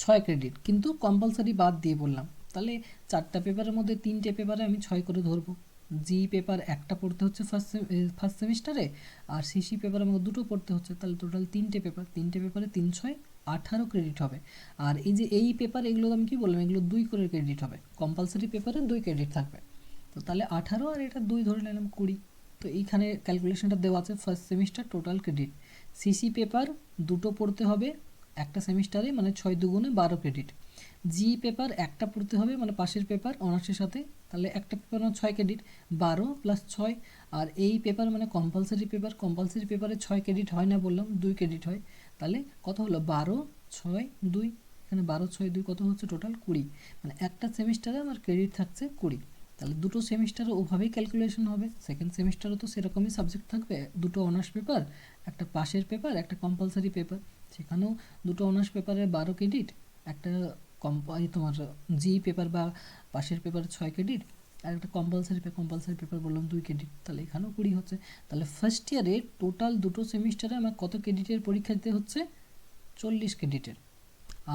6 ক্রেডিট, কিন্তু কম্পালসারি বাদ দিয়ে বললাম। তাহলে 4টা পেপারের মধ্যে 3টে পেপারে আমি 6 করে ধরবো। জি পেপার একটা পড়তে হচ্ছে ফার্স্ট সেমিস্টারে, আর সিসি পেপারের মধ্যে 2টো পড়তে হচ্ছে, তাহলে টোটাল 3টে পেপার, 3টে পেপারে 3 6 18 ক্রেডিট হবে। আর এই যে এই পেপার, এগুলো আমি কি বললাম, এগুলো 2 করে ক্রেডিট হবে, কম্পালসারি পেপারে 2 ক্রেডিট থাকবে। তো তাহলে 18 আর এটা 2 ধরে নিলাম 20। তো এইখানে ক্যালকুলেশনটা দেওয়া আছে, first semester total credit. CC paper 2টো পড়তে হবে, একটা সেমিস্টারে মানে 6 দুগুণে 12 ক্রেডিট। জি পেপার একটা পড়তে হবে মানে পাশের পেপার অনার্সের সাথে, তাহলে একটা পেপার মানে 6 ক্রেডিট, 12 প্লাস 6। আর এই পেপার মানে কম্পালসারি পেপারে 6 ক্রেডিট হয় না বললাম, 2 ক্রেডিট হয়। তাহলে কত হলো 12 6 2, এখানে 12 6 2 কত হচ্ছে টোটাল 20, মানে একটা সেমিস্টারে আমার ক্রেডিট থাকছে 20। তাহলে দুটো সেমিস্টারে ওভাবেই ক্যালকুলেশন হবে। সেকেন্ড সেমিস্টারও তো সেরকমই সাবজেক্ট থাকবে, দুটো অনার্স পেপার, একটা পাশের পেপার, একটা কম্পালসারি পেপার। সেখানেও দুটো অনার্স পেপারে 12 ক্রেডিট, একটা তোমার জি পেপার বা পাশের পেপারে 6 ক্রেডিট, আর একটা কম্পালসারি পেপার বললাম 2 ক্রেডিট, তাহলে এখানেও 20 হচ্ছে। তাহলে ফার্স্ট ইয়ারে টোটাল দুটো সেমিস্টারে আমার কত ক্রেডিটের পরীক্ষা দিতে হচ্ছে? 40 ক্রেডিটের।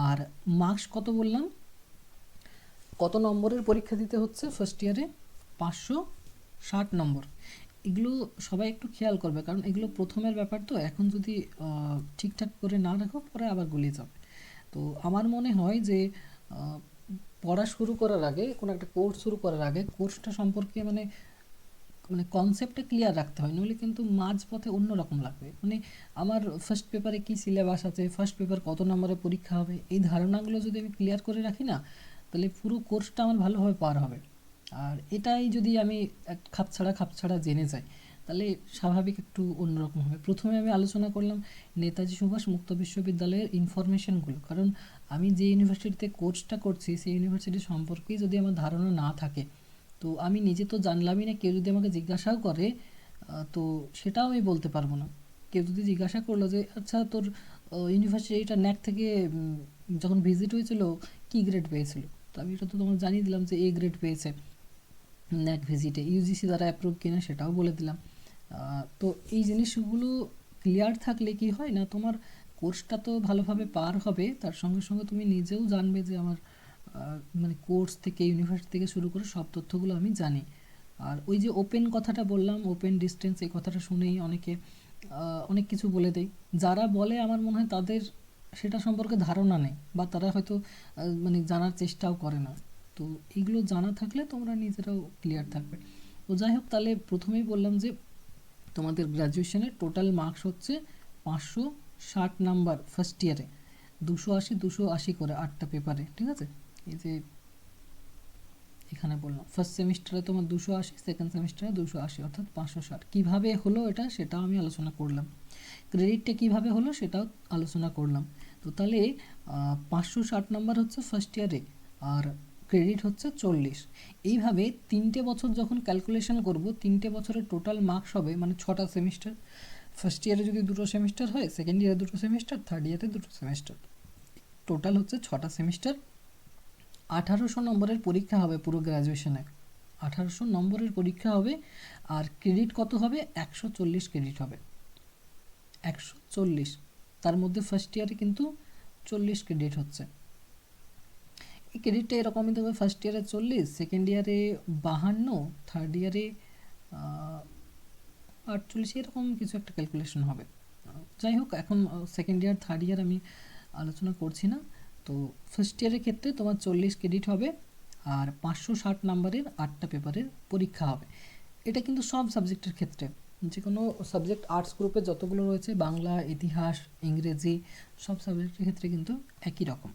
আর মার্কস কত বললাম, কত নম্বরের পরীক্ষা দিতে হচ্ছে ফার্স্ট ইয়ারে? 560 নম্বর। এগুলো সবাই একটু খেয়াল করবে, কারণ এগুলো প্রথমের ব্যাপার তো, এখন যদি ঠিকঠাক করে না রাখো পরে আবার গুলিয়ে যাবে। তো আমার মনে হয় যে পড়া শুরু করার আগে, কোনো একটা কোর্স শুরু করার আগে কোর্সটা সম্পর্কে মানে মানে কনসেপ্টটা ক্লিয়ার রাখতে হয়, নইলে কিন্তু মাঝপথে অন্যরকম লাগবে। মানে আমার ফার্স্ট পেপারে কী সিলেবাস আছে, ফার্স্ট পেপার কত নম্বরে পরীক্ষা হবে, এই ধারণাগুলো যদি আমি ক্লিয়ার করে রাখি না, তাহলে পুরো কোর্সটা আমার ভালোভাবে পার হবে। আর এটাই যদি আমি খাপছাড়া জেনে যাই, তাহলে স্বাভাবিক একটু অন্যরকম হবে। প্রথমে আমি আলোচনা করলাম নেতাজি সুভাষ মুক্ত বিশ্ববিদ্যালয়ের ইনফরমেশনগুলো, কারণ আমি যে ইউনিভার্সিটিতে কোর্সটা করছি সেই ইউনিভার্সিটি সম্পর্কেই যদি আমার ধারণা না থাকে, তো আমি নিজে তো জানলামই না, কেউ যদি আমাকে জিজ্ঞাসাও করে তো সেটাও আমি বলতে পারবো না। কেউ যদি জিজ্ঞাসা করলো যে আচ্ছা তোর ইউনিভার্সিটিটা ন্যাক থেকে যখন ভিজিট হয়েছিল কী গ্রেড পেয়েছিল, তো আমি এটা তো তোমার জানিয়ে দিলাম যে এ গ্রেড পেয়েছে ন্যাক ভিজিটে, ইউজিসি দ্বারা অ্যাপ্রুভ কিনা সেটাও বলে দিলাম। তো এই জিনিসগুলো ক্লিয়ার থাকলে কি হয় না, তোমার কোর্সটা তো ভালোভাবে পার হবে, তার সঙ্গে সঙ্গে তুমি নিজেও জানবে যে আমার মানে কোর্স থেকে ইউনিভার্সিটি থেকে শুরু করে সব তথ্যগুলো আমি জানি। আর ওই যে ওপেন কথাটা বললাম, ওপেন ডিস্টেন্স, এই কথাটা শুনেই অনেকে অনেক কিছু বলে দেয়। যারা বলে আমার মনে হয় তাদের সেটা সম্পর্কে ধারণা নেই, বা তারা হয়তো মানে জানার চেষ্টাও করে না। তো এইগুলো জানা থাকলে তোমরা নিজেরাও ক্লিয়ার থাকবে। তো যাই হোক, তাহলে প্রথমেই বললাম যে তোমাদের গ্র্যাজুয়েশনের টোটাল মার্কস হচ্ছে 560 নাম্বার ফার্স্ট ইয়ারে, 280 করে 8টা পেপারে, ঠিক আছে? এই যে এখানে বললাম ফার্স্ট সেমিস্টারে তোমার 280, সেকেন্ড সেমিস্টারে 280, অর্থাৎ 560। কীভাবে হলো এটা সেটাও আমি আলোচনা করলাম, ক্রেডিটটা কীভাবে হলো সেটাও আলোচনা করলাম। তো তাহলে 560 নাম্বার হচ্ছে ফার্স্ট ইয়ারে, আর ক্রেডিট হচ্ছে 40। এইভাবে 3টে বছর যখন ক্যালকুলেশন করব, 3টে বছরের টোটাল মার্কস হবে মানে 6টা সেমিস্টার। ফার্স্ট ইয়ারে যদি 2টো সেমিস্টার হয়, সেকেন্ড ইয়ারে 2টো সেমিস্টার, থার্ড ইয়ারে 2টো সেমিস্টার, টোটাল হচ্ছে 6টা সেমিস্টার। 1800 নম্বরের পরীক্ষা হবে পুরো গ্র্যাজুয়েশনে, 1800 নম্বরের পরীক্ষা হবে। আর ক্রেডিট কত হবে? 140 ক্রেডিট হবে, 140। তার মধ্যে ফার্স্ট ইয়ারে কিন্তু 40 ক্রেডিট হচ্ছে। এই ক্রেডিটটা এরকমই দেবে, ফার্স্ট ইয়ারে 40, সেকেন্ড ইয়ারে 52, থার্ড ইয়ারে 48, এরকম কিছু একটা ক্যালকুলেশন হবে। যাই হোক, এখন সেকেন্ড ইয়ার থার্ড ইয়ার আমি আলোচনা করছি না। তো ফার্স্ট ইয়ারের ক্ষেত্রে তোমার 40 ক্রেডিট হবে, আর 560 নাম্বারের 8টা পেপারের পরীক্ষা হবে। এটা কিন্তু সব সাবজেক্টের ক্ষেত্রে, যে কোনো সাবজেক্ট আর্টস গ্রুপে যতগুলো রয়েছে, বাংলা, ইতিহাস, ইংরেজি, সব সাবজেক্টের ক্ষেত্রে কিন্তু একই রকম।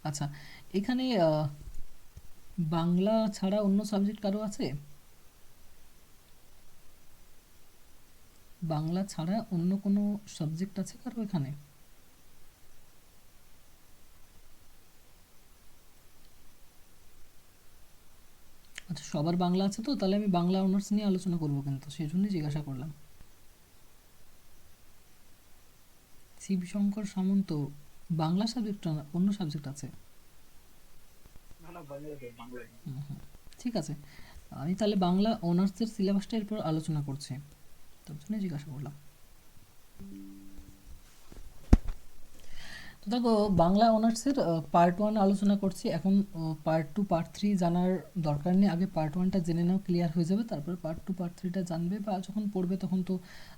আচ্ছা, এখানে বাংলা ছাড়া অন্য সাবজেক্ট কারো আছে? বাংলা ছাড়া অন্য কোনো সাবজেক্ট আছে কারো এখানে? আচ্ছা, সবার বাংলা আছে তো, তাহলে আমি বাংলা অনার্স নিয়ে আলোচনা করবো, কিন্তু সেই জন্যই জিজ্ঞাসা করলাম। শিবশঙ্কর সামন্ত বাংলা সাবজেক্ট না অন্য সাবজেক্ট আছে? হুম হুম, ঠিক আছে। আমি তাহলে বাংলা অনার্সের সিলেবাসটা এরপর আলোচনা করছি, তার জন্যই জিজ্ঞাসা করলাম। তো দেখো, বাংলা অনার্সের পার্ট 1 আলোচনা করছি এখন। পার্ট 2 পার্ট 3 জানার দরকার নেই, আগে পার্ট 1টা জেনে নাও, ক্লিয়ার হয়ে যাবে, তারপরে পার্ট 2 পার্ট 3টা জানবে। বা যখন পড়বে তখন তো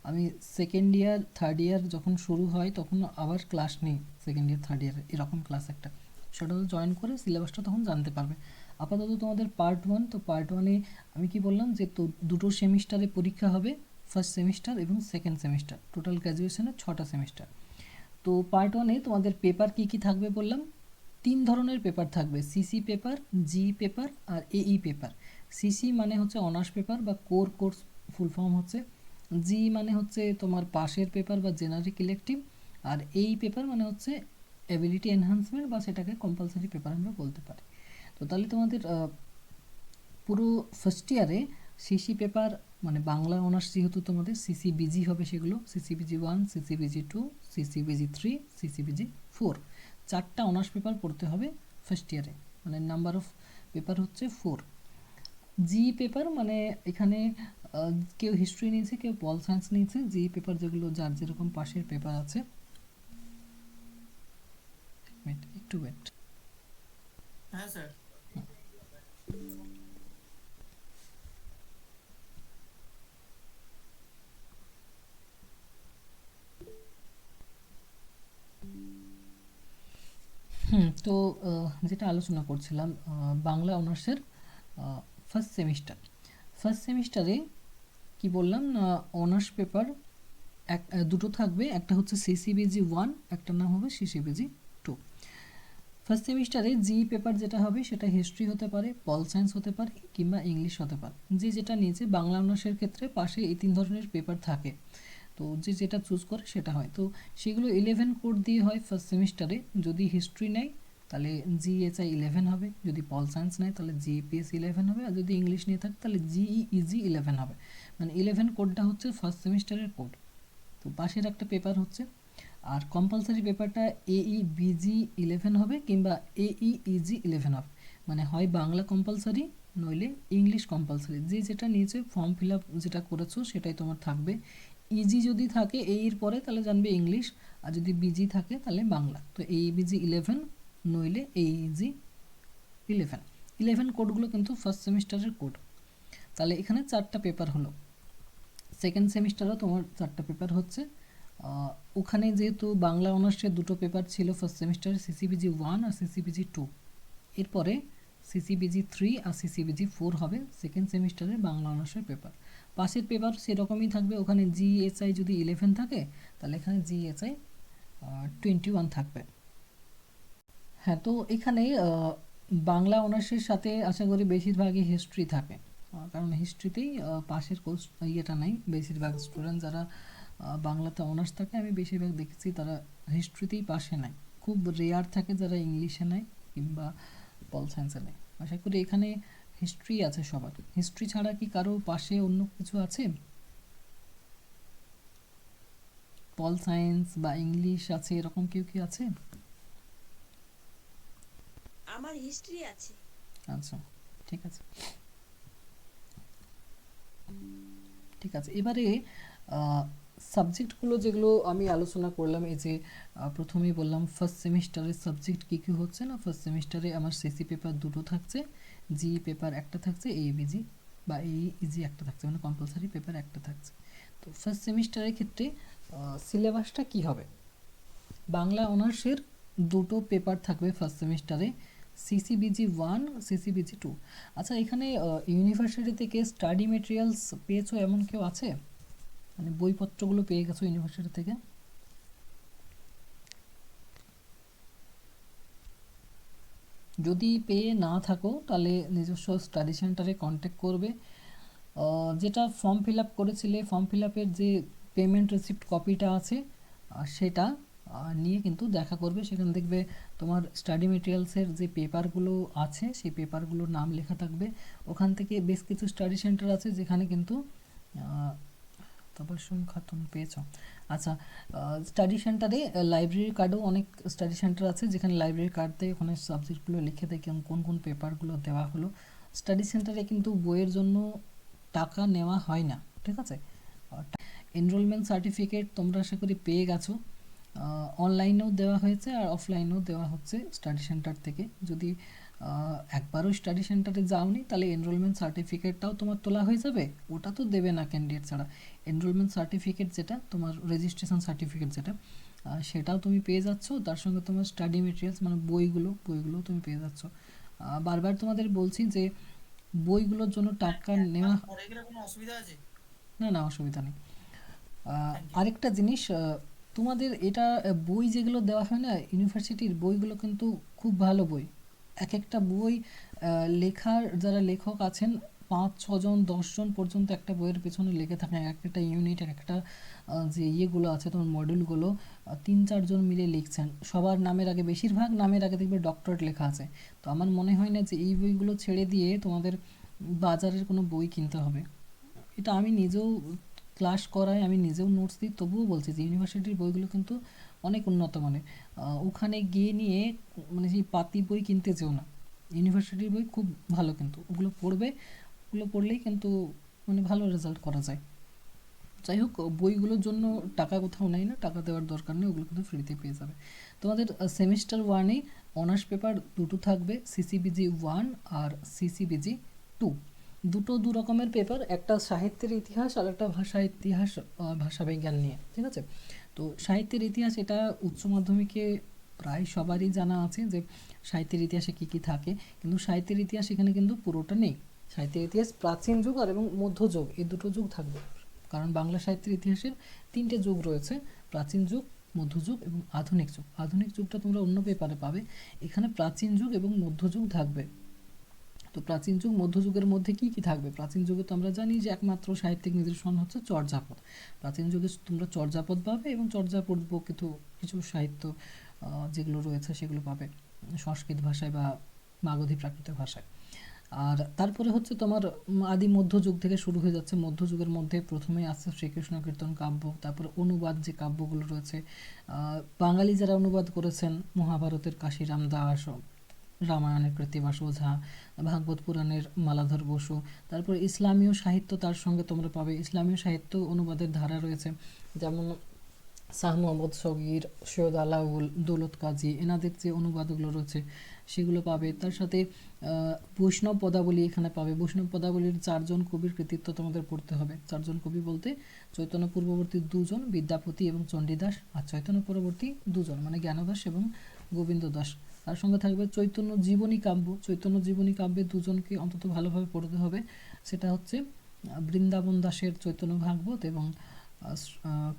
আমি সেকেন্ড ইয়ার থার্ড ইয়ার যখন শুরু হয় তখন আবার ক্লাস নেই, সেকেন্ড ইয়ার থার্ড ইয়ার এরকম ক্লাস একটা, সেটা জয়েন করে সিলেবাসটা তখন জানতে পারবে। আপাতত তোমাদের পার্ট 1, তো পার্ট 1-এ আমি কি বললাম যে তো দুটো সেমিস্টারে পরীক্ষা হবে, ফার্স্ট সেমিস্টার এবং সেকেন্ড সেমিস্টার, টোটাল গ্র্যাজুয়েশনে 6টা সেমিস্টার। তো পার্ট 1-এ তোমাদের পেপার কি কি থাকবে বললাম, 3 ধরনের পেপার থাকবে, সিসি পেপার, জি পেপার আর এই পেপার। সিসি মানে হচ্ছে অনার্স পেপার বা কোর কোর্স ফুল ফর্ম হচ্ছে, জি মানে হচ্ছে তোমার পাশের পেপার বা জেনারিক ইলেকটিভ, আর এই পেপার মানে হচ্ছে অ্যাবিলিটি এনহান্সমেন্ট বা সেটাকে কম্পালসারি পেপার আমরা বলতে পারি। তো তাহলে তোমাদের পুরো ফার্স্ট ইয়ারে সিসি পেপার মানে বাংলা অনার্স যেহেতু তোমাদের সিসিবিজি হবে, সেগুলো সিসিবিজি 1, সিসিবিজি 2, সিসিবিজি 3, সিসিবিজি 4, 4টা অনার্স পেপার পড়তে হবে ফার্স্ট ইয়ারে, মানে নাম্বার অফ পেপার হচ্ছে 4। জি পেপার মানে এখানে কেউ হিস্ট্রি নিয়েছে, কেউ পল সায়েন্স নিয়েছে, জি পেপার যেগুলো যার যেরকম পাশের পেপার আছে। একটু ওয়েট। হ্যাঁ স্যার। তো যেটা আলোচনা করছিলাম, বাংলা অনার্সের ফার্স্ট সেমিস্টার, ফার্স্ট সেমিস্টারে কি বললাম না, অনার্স পেপার দুটো থাকবে, একটা হচ্ছে সিসিবিজি 1, একটার নাম হবে সিসিবিজি 2। ফার্স্ট সেমিস্টারে জি পেপার যেটা হবে সেটা হিস্ট্রি হতে পারে, পল সায়েন্স হতে পারে কিংবা ইংলিশ হতে পারে। যে যেটা নিয়েছে, বাংলা অনার্সের ক্ষেত্রে পাশে এই 3 ধরনের পেপার থাকে, তো যে যেটা চুজ করে সেটা হয়। তো সেগুলো 11 কোড দিয়ে হয় ফার্স্ট সেমিস্টারে। যদি হিস্ট্রি নেয় তাহলে জিএচআই 11 হবে, যদি পল সায়েন্স নেয় তাহলে জিপিএস 11 হবে, আর যদি ইংলিশ নিয়ে থাকে তাহলে জিইজি 11 হবে। মানে 11 কোডটা হচ্ছে ফার্স্ট সেমিস্টারের কোড। তো পাশের একটা পেপার হচ্ছে, আর কম্পালসারি পেপারটা এইবিজি 11 হবে কিংবা এইইজি 11 হবে, মানে হয় বাংলা কম্পালসারি নইলে ইংলিশ কম্পালসারি। যে যেটা নিয়েছে ফর্ম ফিল আপ যেটা করেছো সেটাই তোমার থাকবে। ইজি যদি থাকে এর পরে তাহলে জানবে ইংলিশ, আর যদি বিজি থাকে তাহলে বাংলা। তো এইবিজি 11 নইলে এইইজি 11। 11 কোডগুলো কিন্তু ফার্স্ট সেমিস্টারের কোড। তাহলে এখানে 4টা পেপার হলো। সেকেন্ড সেমিস্টারও তোমার 4টা পেপার হচ্ছে। ওখানে যেহেতু বাংলা অনার্সের দুটো পেপার ছিল ফার্স্ট সেমিস্টারে, সিসিবিজি 1 আর সিসিবিজি 2, এরপরে সিসিবিজি 3 আর সিসিবিজি 4 হবে সেকেন্ড সেমিস্টারের বাংলা অনার্সের পেপার। পাশের পেপার সেরকমই থাকবে, ওখানে জিএসআই যদি 11 থাকে তাহলে এখানে জিএসআই 21 থাকবে। হ্যাঁ, তো এখানে বাংলা অনার্সের সাথে আশা করি বেশিরভাগই হিস্ট্রি থাকে, কারণ হিস্ট্রিতেই পাশের কোর্স ইয়েটা নাই। বেশিরভাগ স্টুডেন্ট যারা বাংলাতে অনার্স থাকে আমি বেশিরভাগ দেখেছি তারা হিস্ট্রিতেই পাশে নেয়, খুব রেয়ার থাকে যারা ইংলিশে নেয় কিংবা পল সায়েন্সে নেয়। আশা করি এখানে হিস্ট্রি আছে সবার। হিস্ট্রি ছাড়া কি কারো পাশে অন্য কিছু আছে? পল সায়েন্স বা ইংলিশ আছে, এরকম কেউ কি আছে? আমার হিস্ট্রি আছে। আচ্ছা, ঠিক আছে ঠিক আছে। এবারে সাবজেক্টগুলো যেগুলো আমি আলোচনা করলাম, এই যে প্রথমেই বললাম ফার্স্ট সেমিস্টারের সাবজেক্ট কী কী হচ্ছে না, ফার্স্ট সেমিস্টারে আমার সিসি পেপার দুটো থাকছে, জি পেপার একটা থাকছে, এইবিজি বা এইইজি একটা থাকছে, মানে কম্পালসারি পেপার একটা থাকছে। তো ফার্স্ট সেমিস্টারের ক্ষেত্রে সিলেবাসটা কী হবে? বাংলা অনার্সের দুটো পেপার থাকবে ফার্স্ট সেমিস্টারে, সিসিবিজি 1, সিসিবিজি 2। আচ্ছা, এখানে ইউনিভার্সিটি থেকে স্টাডি মেটেরিয়ালস পেয়েছো এমন কেউ আছে? মানে বইপত্রগুলো পেয়ে গেছো ইউনিভার্সিটি থেকে? যদি পেয়ে না থাকো তাহলে নিজস্ব স্টাডি সেন্টারে কন্ট্যাক্ট করবে। যেটা ফর্ম ফিল আপ করেছিলে, ফর্ম ফিল আপের যে পেমেন্ট রিসিপ্ট কপিটা আছে সেটা নিয়ে কিন্তু দেখা করবে। সেখানে দেখবে তোমার স্টাডি মেটেরিয়ালসের যে পেপারগুলো আছে সেই পেপারগুলোর নাম লেখা থাকবে। ওখান থেকে বেশ কিছু স্টাডি সেন্টার আছে যেখানে কিন্তু তাবাসসুম খাতুন পেয়েছ। আচ্ছা, স্টাডি সেন্টারে লাইব্রেরি কার্ডও অনেক স্টাডি সেন্টার আছে যেখানে লাইব্রেরি কার্ড দেয়, ওখানে সাবজেক্টগুলো লিখে দেয় কোন কোন পেপারগুলো দেওয়া হলো। স্টাডি সেন্টারে কিন্তু বইয়ের জন্য টাকা নেওয়া হয় না, ঠিক আছে। এনরোলমেন্ট সার্টিফিকেট তোমরা আশা করি পেয়ে গেছো, অনলাইনেও দেওয়া হয়েছে আর অফলাইনেও দেওয়া হচ্ছে স্টাডি সেন্টার থেকে। যদি একবারও স্টাডি সেন্টারে যাওনি তাহলে এনরোলমেন্ট সার্টিফিকেটটাও তোমার তোলা হয়ে যাবে, ওটা তো দেবে না ক্যান্ডিডেট ছাড়া। এনরোলমেন্ট সার্টিফিকেট যেটা তোমার রেজিস্ট্রেশন সার্টিফিকেট যেটা, সেটাও তুমি পেয়ে যাচ্ছ, তার সঙ্গে তোমার স্টাডি মেটেরিয়ালস মানে বইগুলো তুমি পেয়ে যাচ্ছ। বারবার তোমাদের বলছি যে বইগুলোর জন্য টাকা নেওয়া। পরে গেলে কোনো অসুবিধা আছে? না না, অসুবিধা নেই। Thank you. আরেকটা জিনিস, তোমাদের এটা বই যেগুলো দেওয়া হয় না ইউনিভার্সিটির বইগুলো কিন্তু খুব ভালো বই। এক একটা বই লেখার যারা লেখক আছেন 5-6 জন 10 জন পর্যন্ত একটা বইয়ের পেছনে লেগে থাকেন। এক একটা ইউনিট, এক একটা যে ইয়েগুলো আছে তোমার মডিউলগুলো 3-4 জন মিলে লিখছেন। সবার নামের আগে, বেশিরভাগ নামের আগে দেখবে ডক্টরেট লেখা আছে। তো আমার মনে হয় না যে এই বইগুলো ছেড়ে দিয়ে তোমাদের বাজারের কোনো বই কিনতে হবে। এটা আমি নিজেও ক্লাস করাই, আমি নিজেও নোটস দিই, তবুও বলছি যে ইউনিভার্সিটির বইগুলো কিন্তু অনেক উন্নত মানের। ওখানে গিয়ে নিয়ে মানে সেই পাতি বই কিনতে যেও না, ইউনিভার্সিটির বই খুব ভালো, কিন্তু ওগুলো পড়বে, ওগুলো পড়লেই কিন্তু মানে ভালো রেজাল্ট করা যায়। যাই হোক, বইগুলোর জন্য টাকা কোথাও নেই না, টাকা দেওয়ার দরকার নেই, ওগুলো কিন্তু ফ্রিতে পেয়ে যাবে। তোমাদের সেমিস্টার ওয়ানে অনার্স পেপার দুটো থাকবে, সিসিবিজি 1 আর সিসিবিজি 2। দুটো দু রকমের পেপার, একটা সাহিত্যের ইতিহাস আর একটা ভাষা ইতিহাস, ভাষা বিজ্ঞান নিয়ে, ঠিক আছে? তো সাহিত্যের ইতিহাস এটা উচ্চ মাধ্যমিকে প্রায় সবারই জানা আছে যে সাহিত্যের ইতিহাসে কী কী থাকে, কিন্তু সাহিত্যের ইতিহাস এখানে কিন্তু পুরোটা নেই। সাহিত্যের ইতিহাস প্রাচীন যুগ আর এবং মধ্যযুগ, এই দুটো যুগ থাকবে। কারণ বাংলা সাহিত্যের ইতিহাসের 3টে যুগ রয়েছে, প্রাচীন যুগ, মধ্যযুগ এবং আধুনিক যুগ। আধুনিক যুগটা তোমরা অন্য পেপারে পাবে, এখানে প্রাচীন যুগ এবং মধ্যযুগ থাকবে। তো প্রাচীন যুগ মধ্যযুগের মধ্যে কি কি থাকবে? প্রাচীন যুগে তো আমরা জানি যে একমাত্র সাহিত্যিক নিদর্শন হচ্ছে চর্যাপদ। প্রাচীন যুগে তোমরা চর্যাপদ পাবে এবং চর্যাপদ কিছু কিছু সাহিত্য যেগুলো রয়েছে সেগুলো পাবে সংস্কৃত ভাষায় বা মাগধী প্রাকৃত ভাষায়। আর তারপরে হচ্ছে তোমার আদি মধ্যযুগ থেকে শুরু হয়ে যাচ্ছে। মধ্যযুগের মধ্যে প্রথমেই আসছে শ্রীকৃষ্ণ কীর্তন কাব্য, তারপরে অনুবাদ যে কাব্যগুলো রয়েছে, বাঙালি যারা অনুবাদ করেছেন মহাভারতের কাশিরাম দাস, রামায়ণের কৃত্তিবাস ওঝা, ভাগবত পুরাণের মালাধর বসু, তারপরে ইসলামীয় সাহিত্য তার সঙ্গে তোমরা পাবে। ইসলামীয় সাহিত্য অনুবাদের ধারা রয়েছে, যেমন শাহ মোহাম্মদ সগীর, সৈয়দ আলাউল, দৌলত কাজী, এনাদের যে অনুবাদগুলো রয়েছে সেগুলো পাবে। তার সাথে বৈষ্ণব পদাবলী এখানে পাবে। বৈষ্ণব পদাবলীর 4 জন কবির কৃতিত্ব তোমাদের পড়তে হবে। 4 জন কবি বলতে চৈতন্য পূর্ববর্তী 2 জন বিদ্যাপতি এবং চণ্ডীদাস, আর চৈতন্য পরবর্তী 2 জন মানে জ্ঞানদাস এবং গোবিন্দ দাস। তার সঙ্গে থাকবে চৈতন্য জীবনী কাব্য। চৈতন্য জীবনী কাব্যে 2 জনকে অন্তত ভালোভাবে পড়তে হবে, সেটা হচ্ছে বৃন্দাবন দাসের চৈতন্য ভাগবত এবং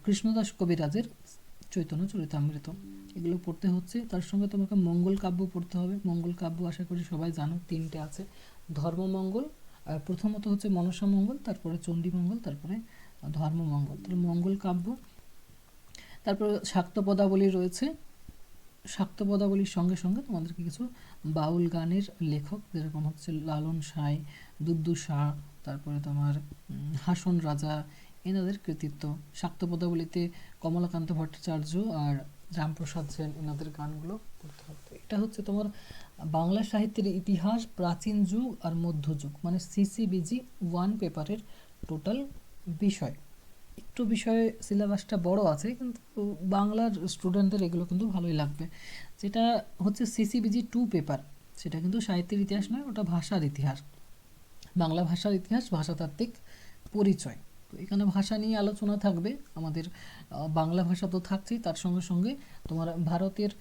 কৃষ্ণদাস কবিরাজের চৈতন্য চরিতামৃত, এগুলো পড়তে হচ্ছে। তার সঙ্গে তোমাকে মঙ্গল কাব্য পড়তে হবে। মঙ্গল কাব্য আশা করি সবাই জানো, 3টে আছে। ধর্মমঙ্গল, প্রথমত হচ্ছে মনসা মঙ্গল, তারপরে চণ্ডীমঙ্গল, তারপরে ধর্মমঙ্গল। তাহলে মঙ্গল কাব্য। তারপরে শাক্ত পদাবলী রয়েছে। শাক্ত পদাবলীর সঙ্গে সঙ্গে তোমাদেরকে কিছু বাউল গানের লেখক যেরকম হচ্ছে লালন সাঁই, দুদ্দু শাহ, তারপরে তোমার হাসন রাজা, এনাদের কৃতিত্ব। শাক্ত পদাবলীতে কমলাকান্ত ভট্টাচার্য আর রামপ্রসাদ সেন, এনাদের গানগুলো পড়তে হবে। এটা হচ্ছে তোমার বাংলা সাহিত্যের ইতিহাস, প্রাচীন যুগ আর মধ্যযুগ, মানে সিসিবিজি 1 পেপারের টোটাল বিষয়। একটু বিষয়ে সিলেবাসটা বড় আছে, কিন্তু বাংলার স্টুডেন্টদের এগুলো কিন্তু ভালোই লাগবে। যেটা হচ্ছে সিসিবিজি 2 পেপার, সেটা কিন্তু সাহিত্যের ইতিহাস নয়, ওটা ভাষার ইতিহাস, বাংলা ভাষার ইতিহাস, ভাষাতাত্ত্বিক পরিচয়। তো এখানে ভাষা নিয়ে আলোচনা থাকবে আমাদের। বাংলা ভাষা তো থাকছেই, তার সঙ্গে সঙ্গে তোমার ভারতের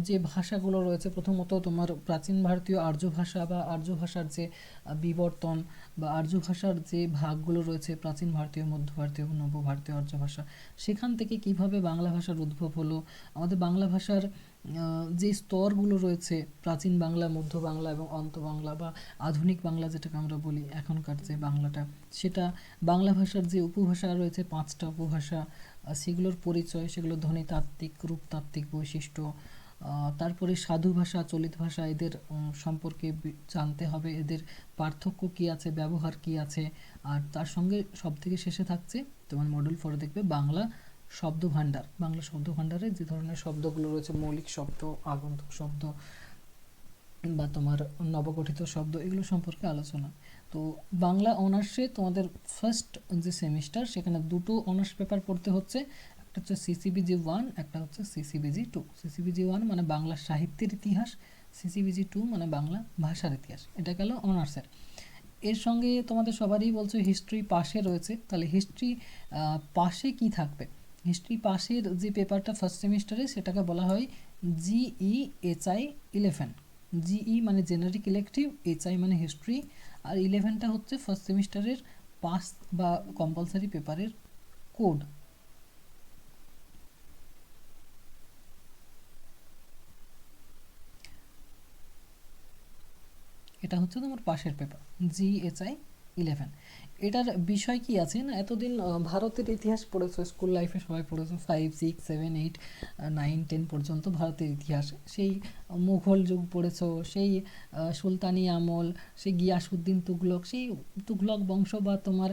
যে ভাষাগুলো রয়েছে, প্রথমত তোমার প্রাচীন ভারতীয় আর্য ভাষা বা আর্য ভাষার যে বিবর্তন বা আর্য ভাষার যে ভাগগুলো রয়েছে, প্রাচীন ভারতীয়, মধ্য ভারতীয়, নব্য ভারতীয় আর্য ভাষা, সেখান থেকে কিভাবে বাংলা ভাষার উদ্ভব হলো, আমাদের বাংলা ভাষার যে স্তরগুলো রয়েছে, প্রাচীন বাংলা, মধ্য বাংলা এবং অন্ত বাংলা বা আধুনিক বাংলা যেটাকে আমরা বলি এখনকার যে বাংলাটা, সেটা বাংলা ভাষার যে উপভাষা রয়েছে 5টা উপভাষা, সেগুলোর পরিচয়, সেগুলোর ধ্বনিতাত্ত্বিক, রূপতাত্ত্বিক বৈশিষ্ট্য, তারপরে সাধু ভাষা, চলিত ভাষা, এদের সম্পর্কে জানতে হবে, এদের পার্থক্য কী আছে, ব্যবহার কী আছে। আর তার সঙ্গে সবথেকে শেষে থাকছে তোমার মডেল 4 দেখবে বাংলা শব্দ ভাণ্ডার। বাংলা শব্দ ভাণ্ডারে যে ধরনের শব্দগুলো রয়েছে, মৌলিক শব্দ, আগন্তুক শব্দ বা তোমার নবগঠিত শব্দ, এগুলো সম্পর্কে আলোচনা। তো বাংলা অনার্সে তোমাদের ফার্স্ট যে সেমিস্টার, সেখানে দুটো অনার্স পেপার পড়তে হচ্ছে, একটা হচ্ছে সিসিবিজি 1, একটা হচ্ছে সিসিবিজি 2। সিসিবিজি 1 মানে বাংলা সাহিত্যের ইতিহাস, সিসিবিজি 2 মানে বাংলা ভাষার ইতিহাস। এটা গেল অনার্সের। এর সঙ্গে তোমাদের সবারই বলছে হিস্ট্রি পাশে রয়েছে, তাহলে হিস্ট্রি পাশে কি থাকবে? হিস্ট্রি পাশের যে পেপারটা ফার্স্ট সেমিস্টারে, সেটাকে বলা হয় GEHI 11। জিই মানে জেনারিক ইলেকটিভ, এইচআই মানে হিস্ট্রি, আর 11টা হচ্ছে ফার্স্ট সেমিস্টারের পাস বা কম্পালসারি পেপারের কোড। এটা হচ্ছে তোমার পাশের পেপার জিএচআই 11। এটার বিষয় কি আছে না, এতদিন ভারতের ইতিহাস পড়েছো স্কুল লাইফে, সবাই পড়েছো 5, 6, 7, 8, 9, 10 পর্যন্ত ভারতের ইতিহাস। সেই মুঘল যুগ পড়েছো, সেই সুলতানি আমল, সেই গিয়াসউদ্দিন তুগলক, সেই তুগলক বংশ বা তোমার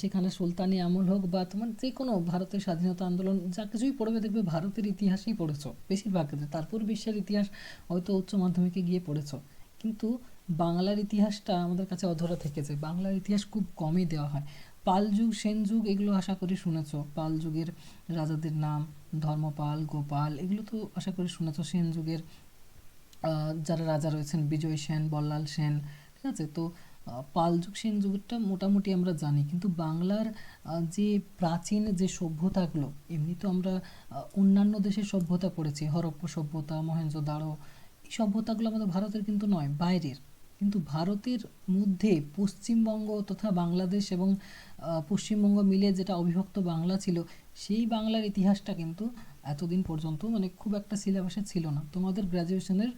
সেখানে সুলতানি আমল হোক বা তোমার যে কোনো ভারতের স্বাধীনতা আন্দোলন, যা কিছুই পড়বে দেখবে ভারতের ইতিহাসই পড়েছো বেশিরভাগ ক্ষেত্রে। তারপর বিশ্বের ইতিহাস হয়তো উচ্চ মাধ্যমিকে গিয়ে পড়েছো, কিন্তু বাংলার ইতিহাসটা আমাদের কাছে অধরা থেকেছে। বাংলার ইতিহাস খুব কমই দেওয়া হয়। পাল যুগ, সেন যুগ এগুলো আশা করি শুনেছো। পাল যুগের রাজাদের নাম ধর্মপাল, গোপাল, এগুলো তো আশা করি শুনেছো। সেন যুগের যারা রাজা রয়েছেন বিজয় সেন, বল্লাল সেন, ঠিক আছে। তো পাল যুগ, সেন যুগটা মোটামুটি আমরা জানি, কিন্তু বাংলার যে প্রাচীন যে সভ্যতাগুলো, এমনি তো আমরা অন্যান্য দেশের সভ্যতা পড়েছি, হরপ্পা সভ্যতা, মহেঞ্জোদাড়ো, এই সভ্যতাগুলো আমাদের ভারতের কিন্তু নয়, বাইরের। কিন্তু ভারতের মধ্যে পশ্চিমবঙ্গ তথা বাংলাদেশ এবং পশ্চিমবঙ্গ মিলে যেটা অবিভক্ত বাংলা ছিল, সেই বাংলার ইতিহাসটা কিন্তু এতদিন পর্যন্ত মানে খুব একটা সিলেবাসে ছিল না। তোমাদের গ্র্যাজুয়েশনের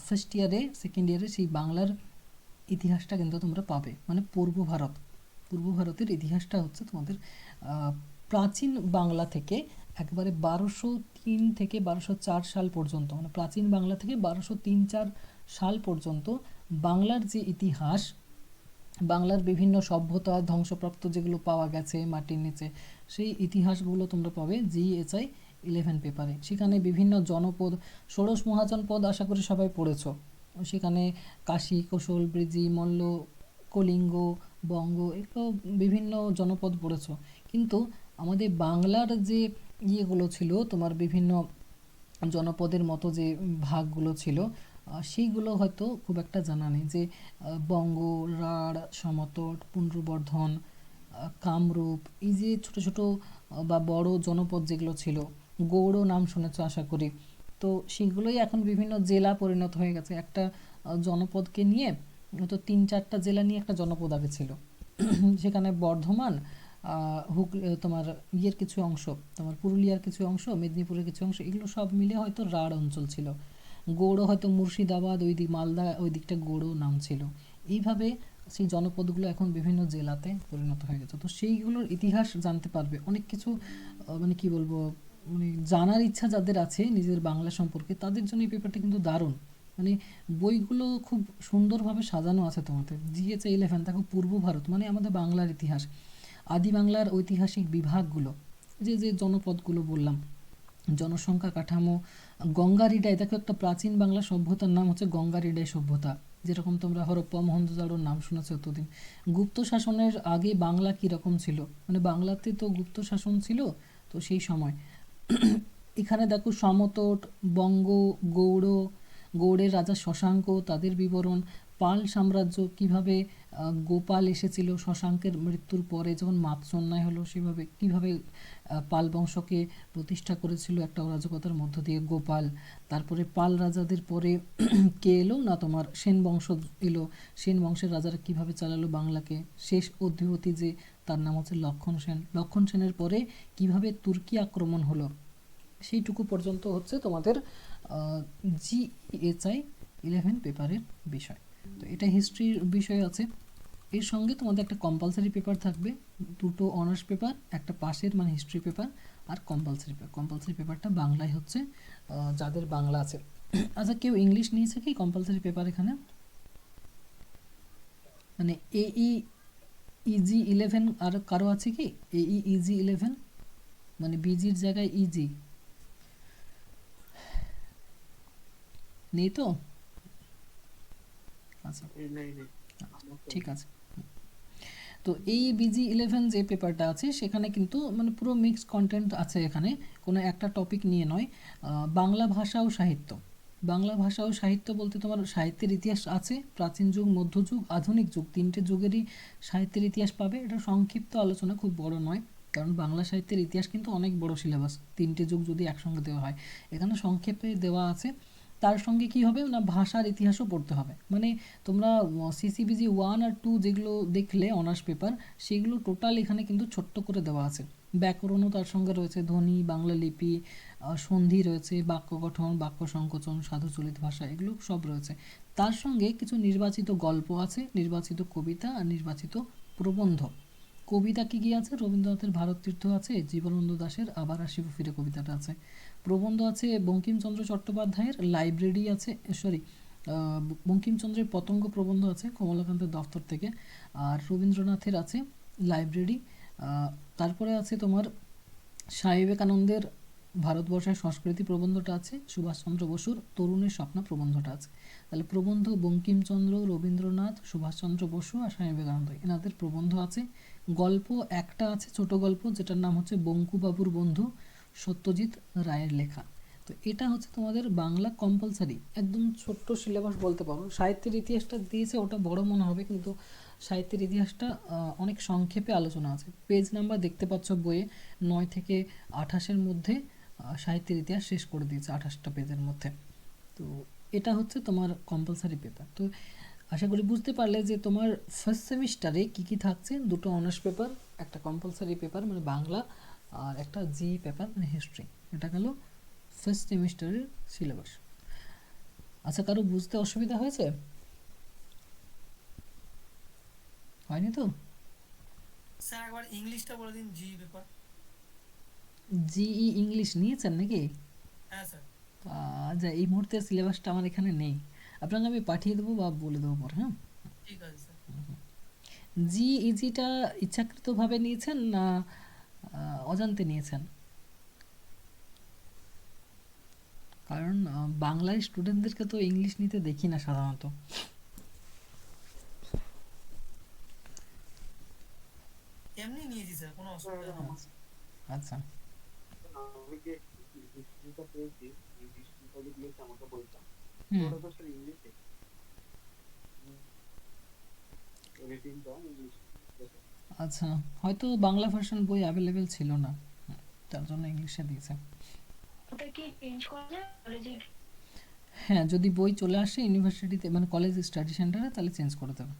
ফার্স্ট ইয়ারে, সেকেন্ড ইয়ারে সেই বাংলার ইতিহাসটা কিন্তু তোমরা পাবে। মানে পূর্ব ভারতের ইতিহাসটা হচ্ছে তোমাদের প্রাচীন বাংলা থেকে একবারে 1203 থেকে 1204 সাল পর্যন্ত, মানে প্রাচীন বাংলা থেকে 1203-4 সাল পর্যন্ত বাংলার যে ইতিহাস, বাংলার বিভিন্ন সভ্যতা ধ্বংসপ্রাপ্ত যেগুলো পাওয়া গেছে মাটির নিচে, সেই ইতিহাসগুলো তোমরা পাবে জিএচআই 11 পেপারে। সেখানে বিভিন্ন জনপদ, ষোড়শ মহাজনপদ আশা করি সবাই পড়েছো। সেখানে কাশী, কৌশল, বৃজি, মল্ল, কলিঙ্গ, বঙ্গ, এগুলো বিভিন্ন জনপদ পড়েছো। কিন্তু আমাদের বাংলার যে ইয়েগুলো ছিল তোমার বিভিন্ন জনপদের মতো যে ভাগগুলো ছিল, সেইগুলো হয়তো খুব একটা জানা নেই। যে বঙ্গ, রাঢ়, সমতট, পুন্ড্রবর্ধন, কামরূপ, এই যে ছোট ছোট বা বড় জনপদ যেগুলো ছিল, গৌড় নাম শুনেছ আশা করি। তো সেগুলোই এখন বিভিন্ন জেলা পরিণত হয়ে গেছে। একটা জনপদকে নিয়ে তো 3-4টা জেলা নিয়ে একটা জনপদ আগে ছিল। সেখানে বর্ধমান, তোমার ইয়ের কিছু অংশ, তোমার পুরুলিয়ার কিছু অংশ, মেদিনীপুরের কিছু অংশ, এগুলো সব মিলে হয়তো রাঢ় অঞ্চল ছিল। গৌড় হয়তো মুর্শিদাবাদ, ওই দিক মালদা, ওই দিকটা গৌড় নাম ছিল। এইভাবে সেই জনপদগুলো এখন বিভিন্ন জেলাতে পরিণত হয়ে গেছে। তো সেইগুলোর ইতিহাস জানতে পারবে অনেক কিছু। মানে কি বলবো, মানে জানার ইচ্ছা যাদের আছে নিজের বাংলা সম্পর্কে, তাদের জন্য এই পেপারটা কিন্তু দারুণ। মানে বইগুলো খুব সুন্দরভাবে সাজানো আছে তোমাদের। জিএচআই 11 দেখো, পূর্ব ভারত মানে আমাদের বাংলার ইতিহাস, আদি বাংলার ঐতিহাসিক বিভাগগুলো, যে যে জনপদগুলো বললাম, জনসংখ্যা কাঠামো, গঙ্গারিডাই, দেখো একটা প্রাচীন বাংলা সভ্যতার নাম হচ্ছে গঙ্গারিডাই সভ্যতা। যেরকম তোমরা হরপ্পা, মহেঞ্জোদাড়োর নাম শুনেছো এতদিন। গুপ্ত শাসনের আগে বাংলা কীরকম ছিল, মানে বাংলাতে তো গুপ্ত শাসন ছিল। তো সেই সময় এখানে দেখো সমতট, বঙ্গ, গৌড়, গৌড়ের রাজা শশাঙ্ক, তাদের বিবরণ, পাল সাম্রাজ্য কিভাবে, গোপাল এসেছিল শশাঙ্কের মৃত্যুর পরে যখন মাৎসন্যায় হলো, সেভাবে কিভাবে পাল বংশকে প্রতিষ্ঠা করেছিল একটা অরাজকতার মধ্য দিয়ে গোপাল। তারপরে পাল রাজাদের পরে কে এলো না, তোমার সেন বংশ এলো। সেন বংশের রাজারা কিভাবে চালালো বাংলাকে। শেষ অধিপতি যে, তার নাম হচ্ছে লক্ষণ সেন। লক্ষণ সেনের পরে কিভাবে তুর্কি আক্রমণ হলো, সেইটুকু পর্যন্ত হচ্ছে তোমাদের জিএচআই 11 পেপারের বিষয়। তো এটা হিস্ট্রির বিষয় আছে। এর সঙ্গে তোমাদের একটা কম্পালসারি পেপার থাকবে, দুটো অনার্স পেপার, একটা পাশের মানে হিস্ট্রি পেপার, আর কম্পালসারি পেপার। কম্পালসারি পেপারটা বাংলায় হচ্ছে যাদের বাংলা আছে। আচ্ছা, কেউ ইংলিশ নিয়েছে কি কম্পালসারি পেপার এখানে? মানে এই ইজি 11 আর কারো আছে কি? ইজি 11 মানে বিজির জায়গায় ইজি নেই তো? আচ্ছা, ঠিক আছে। তো এই বিজি 11 যে পেপারটা আছে সেখানে কিন্তু মানে পুরো মিক্সড কন্টেন্ট আছে। এখানে কোনো একটা টপিক নিয়ে নয়। বাংলা ভাষা ও সাহিত্য, বাংলা ভাষা ও সাহিত্য বলতে তোমার সাহিত্যের ইতিহাস আছে, প্রাচীন যুগ, মধ্যযুগ, আধুনিক যুগ, 3টে যুগেরই সাহিত্যের ইতিহাস পাবে। এটা সংক্ষিপ্ত আলোচনা, খুব বড় নয়, কারণ বাংলা সাহিত্যের ইতিহাস কিন্তু অনেক বড় সিলেবাস। 3টে যুগ যদি একসঙ্গে দেওয়া হয়, এখানে সংক্ষেপে দেওয়া আছে। তার সঙ্গে কি হবে না, ভাষার ইতিহাসও পড়তে হবে। মানে তোমরা সিসিবিজি 1 আর 2 যেগুলো দেখলে অনার্স পেপার, সেগুলো টোটাল এখানে কিন্তু ছোট্ট করে দেওয়া আছে। ব্যাকরণও তার সঙ্গে রয়েছে, ধ্বনি, বাংলা লিপি, সন্ধি রয়েছে, বাক্য গঠন, বাক্য সংকোচন, সাধুচলিত ভাষা, এগুলো সব রয়েছে। তার সঙ্গে কিছু নির্বাচিত গল্প আছে, নির্বাচিত কবিতা আর নির্বাচিত প্রবন্ধ। কবিতা কী কী আছে? রবীন্দ্রনাথের ভারততীর্থ আছে, জীবনানন্দ দাশের আবার আসিব ফিরে কবিতাটা আছে। প্রবন্ধ আছে বঙ্কিমচন্দ্র চট্টোপাধ্যায়ের লাইব্রেরি আছে, সরি, বঙ্কিমচন্দ্রের পতঙ্গ প্রবন্ধ আছে কমলাকান্তের দফতর থেকে, আর রবীন্দ্রনাথের আছে লাইব্রেরি। তারপরে আছে তোমার স্বামী বিবেকানন্দের ভারতবর্ষের সংস্কৃতি প্রবন্ধটা আছে, সুভাষচন্দ্র বসুর তরুণের স্বপ্ন প্রবন্ধটা আছে। তাহলে প্রবন্ধ বঙ্কিমচন্দ্র, রবীন্দ্রনাথ, সুভাষচন্দ্র বসু আর স্বামী বিবেকানন্দ, এনাদের প্রবন্ধ আছে। গল্প একটা আছে, ছোট গল্প, যেটার নাম হচ্ছে বঙ্কুবাবুর বন্ধু, সত্যজিৎ রায়ের লেখা। তো এটা হচ্ছে তোমাদের বাংলা কম্পালসারি, একদম ছোট্ট সিলেবাস বলতে পারো। সাহিত্যের ইতিহাসটা দিয়েছে, ওটা বড় মনে হবে, কিন্তু সাহিত্যের ইতিহাসটা অনেক সংক্ষেপে আলোচনা আছে। পেজ নাম্বার দেখতে পাচ্ছ বইয়ে 9 থেকে 28-এর মধ্যে সাহিত্যের ইতিহাস শেষ করে দিয়েছে, 28টা পেজের মধ্যে। তো এটা হচ্ছে তোমার কম্পালসারি পেপার। তো আশা করি বুঝতে পারলে যে তোমার ফার্স্ট সেমিস্টারে কী কী থাকছে। দুটো অনার্স পেপার, একটা কম্পালসারি পেপার মানে বাংলা, আর একটা জি পেপার মানে হিস্ট্রি। এটা গেল ফার্স্ট সেমিস্টারের সিলেবাস। আচ্ছা, কারো বুঝতে অসুবিধা হয়েছে? হয়নি তো? স্যার একবার ইংলিশটা বলে দিন, জি পেপার। জিই ইংলিশ নিয়েছেন নাকি? হ্যাঁ স্যার। যা এই মুহূর্তে সিলেবাসটা আমার এখানে নেই, আপনাকে আমি পাঠিয়ে দেবো বা বলে দেবো পরে। হ্যাঁ, ঠিক আছে স্যার। জিইজিটা ইচ্ছাকৃতভাবে নিয়েছেন না অজান্তে নিয়েছেন? কারণ বাংলার স্টুডেন্টদেরকে তো ইংলিশ নিতে দেখি না সাধারণত। এমনি নিয়েছি স্যার, কোনো অসুবিধা নেই। আচ্ছা, আমি যে হিস্ট্রিটা পেয়েছি, এই হিস্ট্রিটা যে দিয়েছে আমাকে বইটা, হুম, ওটা তো স্যার ইংলিশে, রিডিংটা ইংলিশ। আচ্ছা, হয়তো বাংলা ভার্সন বই অ্যাভেলেবেল ছিল না, তার জন্য ইংলিশে দিয়েছে। ওটা কি চেঞ্জ করা যায় কলেজে? হ্যাঁ, যদি বই চলে আসে ইউনিভার্সিটিতে মানে কলেজ স্টাডি সেন্টারে, তাহলে চেঞ্জ করে দেবে,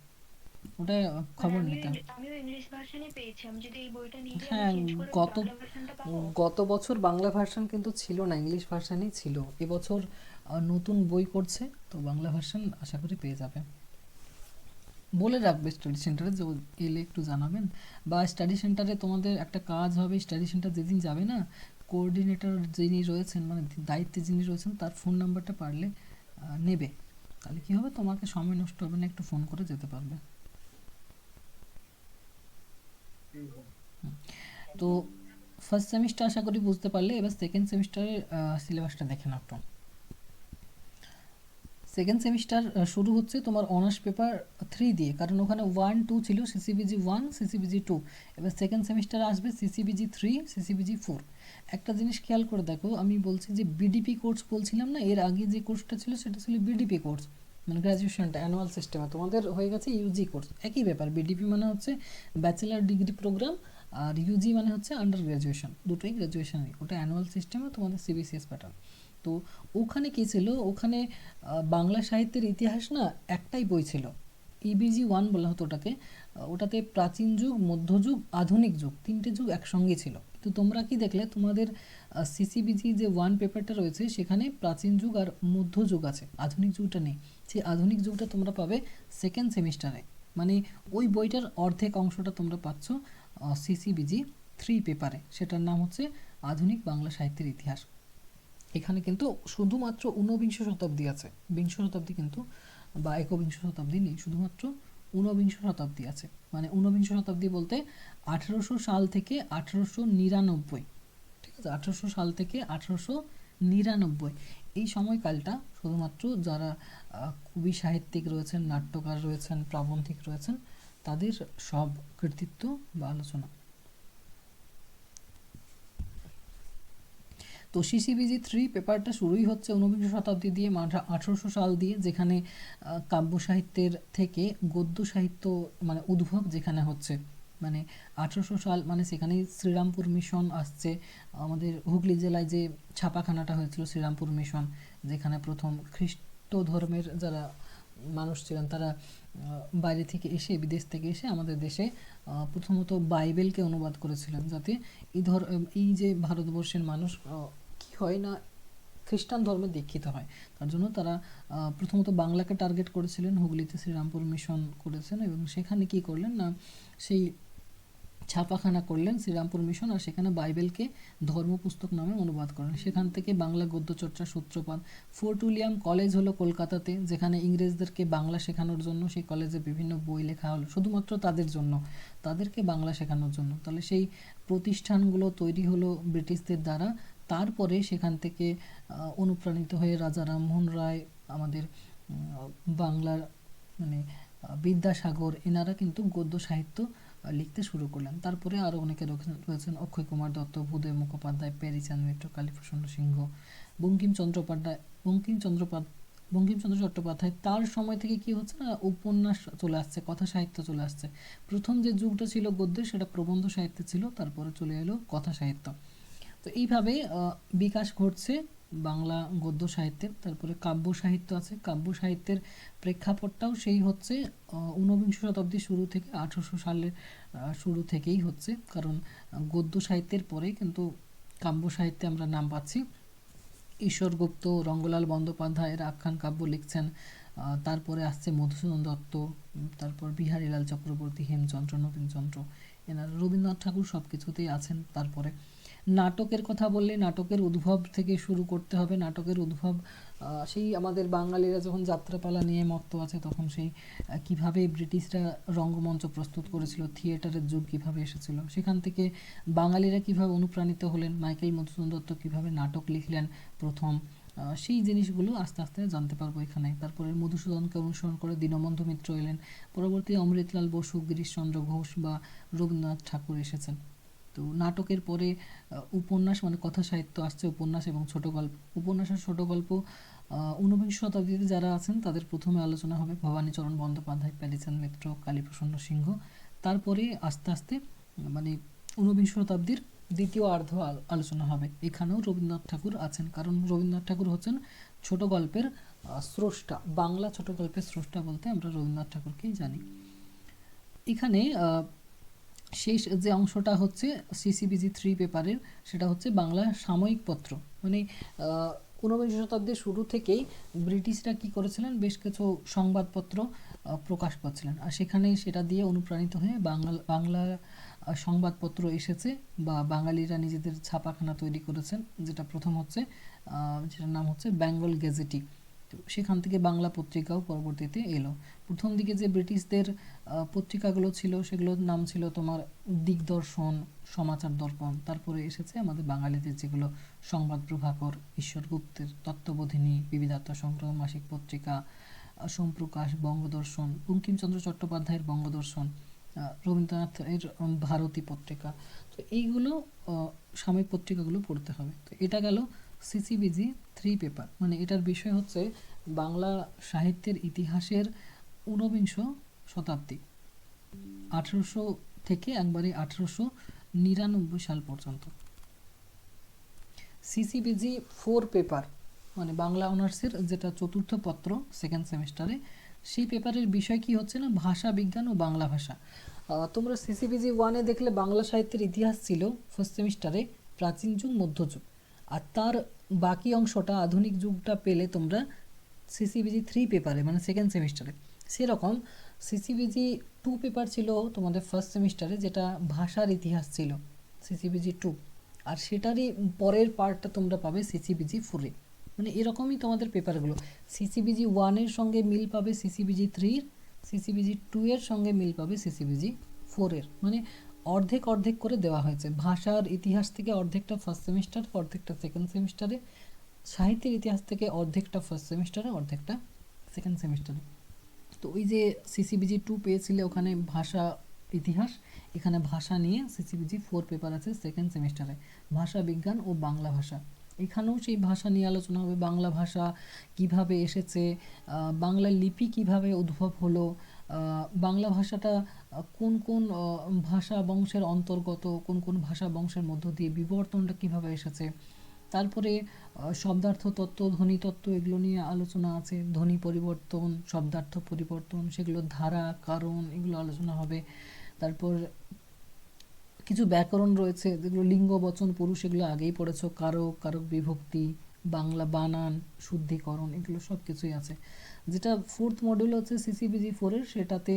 ওটা খবর নিতে হবে। আমিও ইংলিশ ভার্সনই পেয়েছি, আমি যদি এই বইটা নিয়ে যাই হ্যাঁ, আমি চেঞ্জ করে গত বাংলা ভার্সনটা পাবো? গত বছর বাংলা ভার্সন কিন্তু ছিল না, ইংলিশ ভার্সনই ছিল। এবছর নতুন বই করছে, তো বাংলা ভার্সন আশা করি পেয়ে যাবে। বলে রাখবে স্টাডি সেন্টারে, যে এলে একটু জানাবেন। বা স্টাডি সেন্টারে তোমাদের একটা কাজ হবে, স্টাডি সেন্টার যেদিন যাবে না, কোঅর্ডিনেটর যিনি রয়েছেন মানে দায়িত্বে যিনি রয়েছেন, তার ফোন নাম্বারটা পারলে নেবে, তাহলে কী হবে, তোমাকে সময় নষ্ট হবে না, একটু ফোন করে যেতে পারবে। তো ফার্স্ট সেমিস্টার আশা করি বুঝতে পারলে। এবার সেকেন্ড সেমিস্টারের সিলেবাসটা দেখে নাও একটু। সেকেন্ড সেমিস্টার শুরু হচ্ছে তোমার অনার্স পেপার 3 দিয়ে, কারণ ওখানে 1, 2 ছিল, সিসিবিজি 1, সিসিবিজি 2। এবার সেকেন্ড সেমিস্টারে আসবে সিসিবিজি 3, সিসিবিজি 4। একটা জিনিস খেয়াল করে দেখো, আমি বলছি যে বিডিপি কোর্স বলছিলাম না, এর আগে যে কোর্সটা ছিল সেটা ছিল বিডিপি কোর্স, মানে গ্র্যাজুয়েশনটা অ্যানুয়াল সিস্টেমে। তোমাদের হয়ে গেছে ইউজি কোর্স, একই ব্যাপার। বিডিপি মানে হচ্ছে ব্যাচেলার ডিগ্রি প্রোগ্রাম, আর ইউজি মানে হচ্ছে আন্ডার গ্র্যাজুয়েশন, দুটোই গ্র্যাজুয়েশনই। ওটা অ্যানুয়াল সিস্টেমে তোমাদের সিবিসিএস প্যাটার্ন। তো ওখানে কী ছিল, ওখানে বাংলা সাহিত্যের ইতিহাস না একটাই বই ছিল, ইবিজি 1 বলা হতো ওটাকে। ওটাতে প্রাচীন যুগ, মধ্যযুগ, আধুনিক যুগ, 3টে যুগ একসঙ্গে ছিল। তো তোমরা কি দেখলে, তোমাদের সিসিবিজি যে 1 পেপারটা রয়েছে সেখানে প্রাচীন যুগ আর মধ্যযুগ আছে, আধুনিক যুগটা নেই। সেই আধুনিক যুগটা তোমরা পাবে সেকেন্ড সেমিস্টারে, মানে ওই বইটার অর্ধেক অংশটা তোমরা পাচ্ছ সিসিবিজি 3 পেপারে, সেটার নাম হচ্ছে আধুনিক বাংলা সাহিত্যের ইতিহাস। এখানে কিন্তু শুধুমাত্র ঊনবিংশ শতাব্দী আছে, বিংশ শতাব্দী কিন্তু বা একবিংশ শতাব্দী নেই, শুধুমাত্র ঊনবিংশ শতাব্দী আছে। মানে ঊনবিংশ শতাব্দী বলতে 1800 সাল থেকে 1899, ঠিক আছে, 1800 সাল থেকে 1899, এই সময়কালটা শুধুমাত্র যারা কবি সাহিত্যিক রয়েছেন, নাট্যকার রয়েছেন, প্রাবন্ধিক রয়েছেন, তাদের সব কৃতিত্ব বা আলোচনা। তো সিসিবিজি 3 পেপারটা শুরুই হচ্ছে ঊনবিংশ শতাব্দী দিয়ে, 1800 সাল দিয়ে, যেখানে কাব্য সাহিত্যের থেকে গদ্য সাহিত্য মানে উদ্ভব যেখানে হচ্ছে, মানে 1800 সাল মানে সেখানেই শ্রীরামপুর মিশন আসছে। আমাদের হুগলি জেলায় যে ছাপাখানাটা হয়েছিল শ্রীরামপুর মিশন, যেখানে প্রথম খ্রিস্ট ধর্মের যারা মানুষ ছিলেন তারা বাইরে থেকে এসে, বিদেশ থেকে এসে আমাদের দেশে প্রথমত বাইবেলকে অনুবাদ করেছিলেন, যাতে এই যে ভারতবর্ষের মানুষ কি হয় না খ্রিস্টান ধর্মে দীক্ষিত হয়। তার জন্য তারা প্রথমত বাংলাকে টার্গেট করেছিলেন, হুগলিতে শ্রীরামপুর মিশন করেছেন এবং সেখানে কি করলেন না সেই ছাপাখানা করলেন শ্রীরামপুর মিশন, আর সেখানে বাইবেলকে ধর্মপুস্তক নামে অনুবাদ করেন। সেখান থেকে বাংলা গদ্যচর্চার সূত্রপাত। ফোর্ট উইলিয়াম কলেজ হলো কলকাতাতে, যেখানে ইংরেজদেরকে বাংলা শেখানোর জন্য সেই কলেজে বিভিন্ন বই লেখা হলো শুধুমাত্র তাদের জন্য, তাদেরকে বাংলা শেখানোর জন্য। তাহলে সেই প্রতিষ্ঠানগুলো তৈরি হলো ব্রিটিশদের দ্বারা। তারপরে সেখান থেকে অনুপ্রাণিত হয়ে রাজা রামমোহন রায়, আমাদের বাংলার মানে বিদ্যাসাগর, এনারা কিন্তু গদ্য সাহিত্য লিখতে শুরু করলেন। তারপরে আরও অনেকে রয়েছেন, অক্ষয় কুমার দত্ত, ভূদেব মুখোপাধ্যায়, প্যারীচাঁদ মিত্র, কালীপ্রসন্ন সিংহ, বঙ্কিমচন্দ্র চট্টোপাধ্যায়। তার সময় থেকে কি হচ্ছে না উপন্যাস চলে আসছে, কথা সাহিত্য চলে আসছে। প্রথম যে যুগটা ছিল গদ্যের সেটা প্রবন্ধ সাহিত্যে ছিল, তারপরে চলে এলো কথা সাহিত্য। তো এইভাবে বিকাশ ঘটছে বাংলা গদ্য সাহিত্যের। তারপরে কাব্য সাহিত্য আছে, কাব্য সাহিত্যের প্রেক্ষাপটটাও সেই হচ্ছে ঊনবিংশ শতাব্দীর শুরু থেকে, 1800 সালের শুরু থেকেই হচ্ছে, কারণ গদ্য সাহিত্যের পরে কিন্তু কাব্য সাহিত্যে আমরা নাম পাচ্ছি। ঈশ্বর গুপ্ত, রঙ্গলাল বন্দ্যোপাধ্যায়ের আখ্যান কাব্য লিখছেন, তারপরে আসছে মধুসূদন দত্ত, তারপর বিহারীলাল চক্রবর্তী, হেমচন্দ্র, নবীনচন্দ্র, এনারা, রবীন্দ্রনাথ ঠাকুর সব কিছুতেই আছেন। তারপরে নাটকের কথা বললে নাটকের উদ্ভব থেকে শুরু করতে হবে। নাটকের উদ্ভব সেই আমাদের বাঙালিরা যখন যাত্রাপালা নিয়ে মত্ত আছে তখন সেই কিভাবে ব্রিটিশরা রঙ্গমঞ্চ প্রস্তুত করেছিল, থিয়েটারের যুগ কিভাবে এসেছিল, সেখান থেকে বাঙালিরা কিভাবে অনুপ্রাণিত হলেন, মাইকেল মধুসূদন দত্ত কিভাবে নাটক লিখলেন প্রথম, সেই জিনিসগুলো আস্তে আস্তে জানতে পারবো এখানে। তারপরে মধুসূদনকে অনুসরণ করে দীনবন্ধু মিত্র এলেন, পরবর্তী অমৃতলাল বসু, গিরিশচন্দ্র ঘোষ বা রবীন্দ্রনাথ ঠাকুর এসেছেন। তো নাটকের পরে উপন্যাস মানে কথা সাহিত্য আসছে, উপন্যাস এবং ছোট গল্প। উপন্যাস আর ছোট গল্প ঊনবিংশ শতাব্দীতে যারা আছেন তাদের প্রথমে আলোচনা হবে ভবানীচরণ বন্দ্যোপাধ্যায়, প্যারীচাঁদ মিত্র, কালীপ্রসন্ন সিংহ। তারপরে আস্তে আস্তে মানে ঊনবিংশ শতাব্দীর দ্বিতীয় অর্ধ আলোচনা হবে। এখানেও রবীন্দ্রনাথ ঠাকুর আছেন, কারণ রবীন্দ্রনাথ ঠাকুর হচ্ছেন ছোট গল্পের স্রষ্টা। বাংলা ছোট গল্পের স্রষ্টা বলতে আমরা রবীন্দ্রনাথ ঠাকুরকেই জানি। এখানে শেষ যে অংশটা হচ্ছে সিসিবিজি 3 পেপারের, সেটা হচ্ছে বাংলা সাময়িক পত্র। মানে ঊনবিংশ শতাব্দীর শুরু থেকেই ব্রিটিশরা কি করেছিলেন, বেশ কিছু সংবাদপত্র প্রকাশ করছিলেন, আর সেখানে সেটা দিয়ে অনুপ্রাণিত হয়ে বাংলা সংবাদপত্র এসেছে, বা বাঙালিরা নিজেদের ছাপাখানা তৈরি করেছেন। যেটা প্রথম হচ্ছে যেটার নাম হচ্ছে বেঙ্গল গেজেটি। তো সেখান থেকে বাংলা পত্রিকাও পরবর্তীতে এলো। প্রথম দিকে যে ব্রিটিশদের পত্রিকাগুলো ছিল সেগুলোর নাম ছিল তোমার দিগদর্শন, সমাচার দর্পণ। তারপরে এসেছে আমাদের বাঙালিদের যেগুলো সংবাদ প্রভাকর, ঈশ্বর গুপ্তের তত্ত্ববোধিনী, বিবিধাত্মা সংগ্রহ মাসিক পত্রিকা, সোমপ্রকাশ, বঙ্গদর্শন, বঙ্কিমচন্দ্র চট্টোপাধ্যায়ের বঙ্গদর্শন, রবীন্দ্রনাথের ভারতী পত্রিকা। তো এইগুলো সাময়িক পত্রিকাগুলো পড়তে হবে। তো এটা গেল সিসিবিজি 3 পেপার। মানে এটার বিষয় হচ্ছে বাংলা সাহিত্যের ইতিহাসের ঊনবিংশ শতাব্দী, 1800 থেকে একবারে 1899 সাল পর্যন্ত। সিসিবিজি 4 পেপার মানে বাংলা অনার্সের যেটা চতুর্থ পত্র সেকেন্ড সেমিস্টারে, সেই পেপারের বিষয় কি হচ্ছে না ভাষা বিজ্ঞান ও বাংলা ভাষা। তোমরা সিসিবিজি 1-এ দেখলে বাংলা সাহিত্যের ইতিহাস ছিল ফার্স্ট সেমিস্টারে, প্রাচীন যুগ, মধ্যযুগ, আর তার বাকি অংশটা আধুনিক যুগটা পেলে তোমরা সিসিবিজি 3 পেপারে মানে সেকেন্ড সেমিস্টারে। সেরকম সিসিবিজি 2 পেপার ছিল তোমাদের ফার্স্ট সেমিস্টারে, যেটা ভাষার ইতিহাস ছিল সিসিবিজি 2, আর সেটারই পরের পার্টটা তোমরা পাবে সিসিবিজি 4-এ। মানে এরকমই তোমাদের পেপারগুলো, সিসিবিজি 1-এর সঙ্গে মিল পাবে সিসিবিজি 3-এর, সিসিবিজি 2-এর সঙ্গে মিল পাবে সিসিবিজি 4-এর। মানে অর্ধেক অর্ধেক করে দেওয়া হয়েছে। ভাষার ইতিহাস থেকে অর্ধেকটা ফার্স্ট সেমিস্টার, অর্ধেকটা সেকেন্ড সেমিস্টারে, সাহিত্যের ইতিহাস থেকে অর্ধেকটা ফার্স্ট সেমিস্টারে, অর্ধেকটা সেকেন্ড সেমিস্টারে। তো ওই যে সিসিবিজি 2 পেয়েছিলে ওখানে ভাষা ইতিহাস, এখানে ভাষা নিয়ে সিসিবিজি 4 পেপার আছে সেকেন্ড সেমিস্টারে, ভাষা বিজ্ঞান ও বাংলা ভাষা। এখানেও সেই ভাষা নিয়ে আলোচনা হবে, বাংলা ভাষা কিভাবে এসেছে, বাংলা লিপি কিভাবে উদ্ভব হলো, বাংলা ভাষাটা কোন কোন ভাষা বংশের অন্তর্গত, কোন কোন ভাষা বংশের মধ্য দিয়ে বিবর্তনটা কিভাবে এসেছে। তারপরে শব্দার্থ তত্ত্ব, ধ্বনি তত্ত্ব, এগুলো নিয়ে আলোচনা আছে। ধ্বনি পরিবর্তন, শব্দার্থ পরিবর্তন, সেগুলোর ধারা, কারণ, এগুলো আলোচনা হবে। তারপর কিছু ব্যাকরণ রয়েছে যেগুলো লিঙ্গ, বচন, পুরুষ, এগুলো আগেই পড়েছো। কারক, কারক বিভক্তি, বাংলা বানান, শুদ্ধিকরণ, এগুলো সব কিছুই আছে। যেটা ফোর্থ মডিউল হচ্ছে সিসিবিজি 4-এর, সেটাতে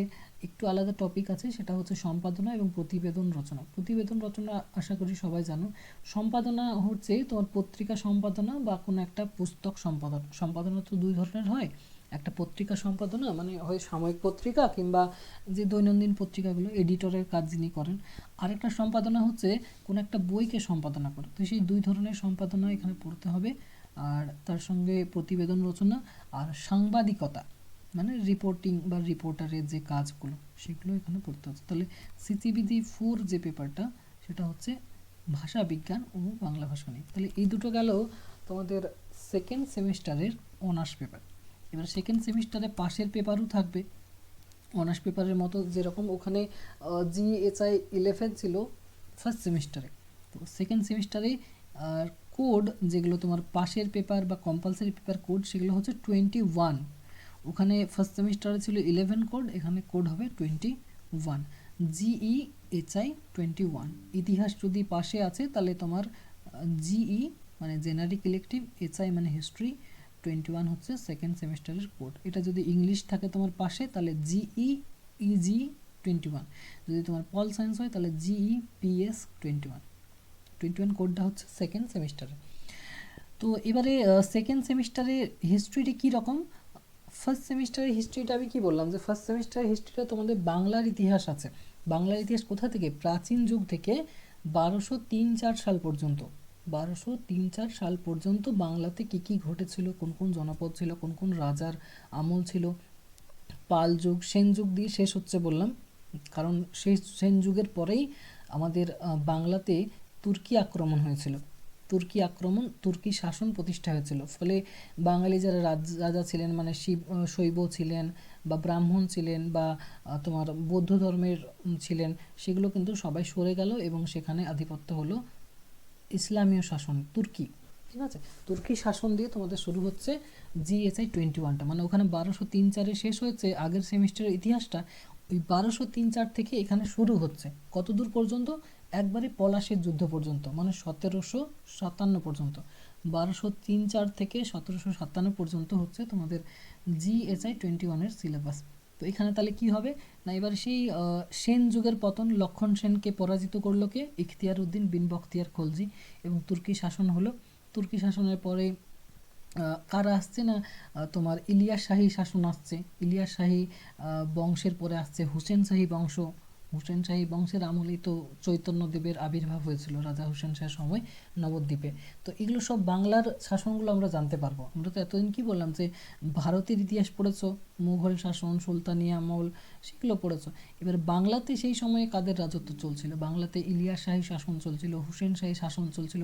একটু আলাদা টপিক আছে, সেটা হচ্ছে সম্পাদনা এবং প্রতিবেদন রচনা। প্রতিবেদন রচনা আশা করি সবাই জানো। সম্পাদনা হচ্ছে তোমার পত্রিকা সম্পাদনা বা কোনো একটা পুস্তক সম্পাদনা। সম্পাদনা তো দুই ধরনের হয়, একটা পত্রিকা সম্পাদনা মানে হয় সাময়িক পত্রিকা কিংবা যে দৈনন্দিন পত্রিকাগুলো, এডিটরের কাজ যিনি করেন। আরেকটা সম্পাদনা হচ্ছে কোনো একটা বইকে সম্পাদনা করা। তো সেই দুই ধরনের সম্পাদনা এখানে পড়তে হবে। আর তার সঙ্গে প্রতিবেদন রচনা আর সাংবাদিকতা মানে রিপোর্টিং বা রিপোর্টারের যে কাজগুলো, সেগুলো এখানে পড়তে হচ্ছে। তাহলে সিসিবিজি 4 যে পেপারটা, সেটা হচ্ছে ভাষা বিজ্ঞান ও বাংলা ভাষা নিয়ে। তাহলে এই দুটো গেল তোমাদের সেকেন্ড সেমিস্টারের অনার্স পেপার। এবার সেকেন্ড সেমিস্টারে পাশের পেপারও থাকবে অনার্স পেপারের মতো, যেরকম ওখানে জিএইচআই 11 ছিল ফার্স্ট সেমিস্টারে, তো সেকেন্ড সেমিস্টারে আর কোড যেগুলো তোমার পাশের পেপার বা কম্পালসারি পেপার কোড, সেগুলো হচ্ছে 21। ওখানে ফার্স্ট সেমিস্টারে ছিল 11 কোড, এখানে কোড হবে 21। জিইএইচআই 21। ইতিহাস যদি পাশে আছে তাহলে তোমার জিই মানে জেনারিক ইলেকটিভ, এইচআই মানে হিস্ট্রি, 21 হচ্ছে সেকেন্ড সেমিস্টারের কোড। এটা যদি ইংলিশ থাকে তোমার পাশে তাহলে জিই ইজি 21। যদি তোমার পল সায়েন্স হয় তাহলে জিই পিএস 21 কোডটা হচ্ছে সেকেন্ড সেমিস্টারে। তো এবারে সেকেন্ড সেমিস্টারে হিস্ট্রিটি কী রকম? ফার্স্ট সেমিস্টারের হিস্ট্রিটা আমি কি বললাম যে ফার্স্ট সেমিস্টারের হিস্ট্রিটা তোমাদের বাংলার ইতিহাস আছে। বাংলার ইতিহাস কোথা থেকে? প্রাচীন যুগ থেকে 1203-4 সাল পর্যন্ত। 1203-4 সাল পর্যন্ত বাংলাতে কী কী ঘটেছিল, কোন কোন জনপদ ছিল, কোন কোন রাজার আমল ছিল। পাল যুগ, সেন যুগ দিয়ে শেষ হচ্ছে বললাম, কারণ সেই সেন যুগের পরেই আমাদের বাংলাতে তুর্কি আক্রমণ হয়েছিল। তুর্কি আক্রমণ, তুর্কি শাসন প্রতিষ্ঠা হয়েছিল। ফলে বাঙালি যারা রাজা ছিলেন মানে শৈব ছিলেন বা ব্রাহ্মণ ছিলেন বা তোমার বৌদ্ধ ধর্মের ছিলেন, সেগুলো কিন্তু সবাই সরে গেল এবং সেখানে আধিপত্য হলো ইসলামীয় শাসন, তুর্কি। ঠিক আছে, তুর্কি শাসন দিয়ে তোমাদের শুরু হচ্ছে জিএসআই 21টা, মানে ওখানে 1203-4-এ শেষ হয়েছে আগের সেমিস্টারের ইতিহাসটা, ওই 1203-4 থেকে এখানে শুরু হচ্ছে কতদূর পর্যন্ত? একবারে পলাশের যুদ্ধ পর্যন্ত, মানে 1757 পর্যন্ত। 1203-4 থেকে 1757 পর্যন্ত হচ্ছে তোমাদের জিএসআই 21-এর সিলেবাস। তো এখানে তাহলে কি হবে না, এবার সেই সেন যুগের পতন, লক্ষণ সেনকে পরাজিত করলো কে? ইখতিয়ার উদ্দিন বিন বখতিয়ার খলজি, এবং তুর্কি শাসন হলো। তুর্কি শাসনের পরে কারা আসছে না, তোমার ইলিয়াস শাহী শাসন আসছে। ইলিয়াস শাহী বংশের পরে আসছে হুসেন শাহী বংশ। হুসেন শাহী বংশের আমলেই তো চৈতন্যদেবের আবির্ভাব হয়েছিল রাজা হুসেন শাহের সময় নবদ্বীপে। তো এগুলো সব বাংলার শাসনগুলো আমরা জানতে পারবো। আমরা তো এতদিন কি বললাম যে ভারতের ইতিহাস পড়েছো, মুঘল শাসন, সুলতানি আমল, সেগুলো পড়েছো। এবার বাংলাতে সেই সময়ে কাদের রাজত্ব চলছিল? বাংলাতে ইলিয়াস শাহী শাসন চলছিল, হুসেন শাহী শাসন চলছিল,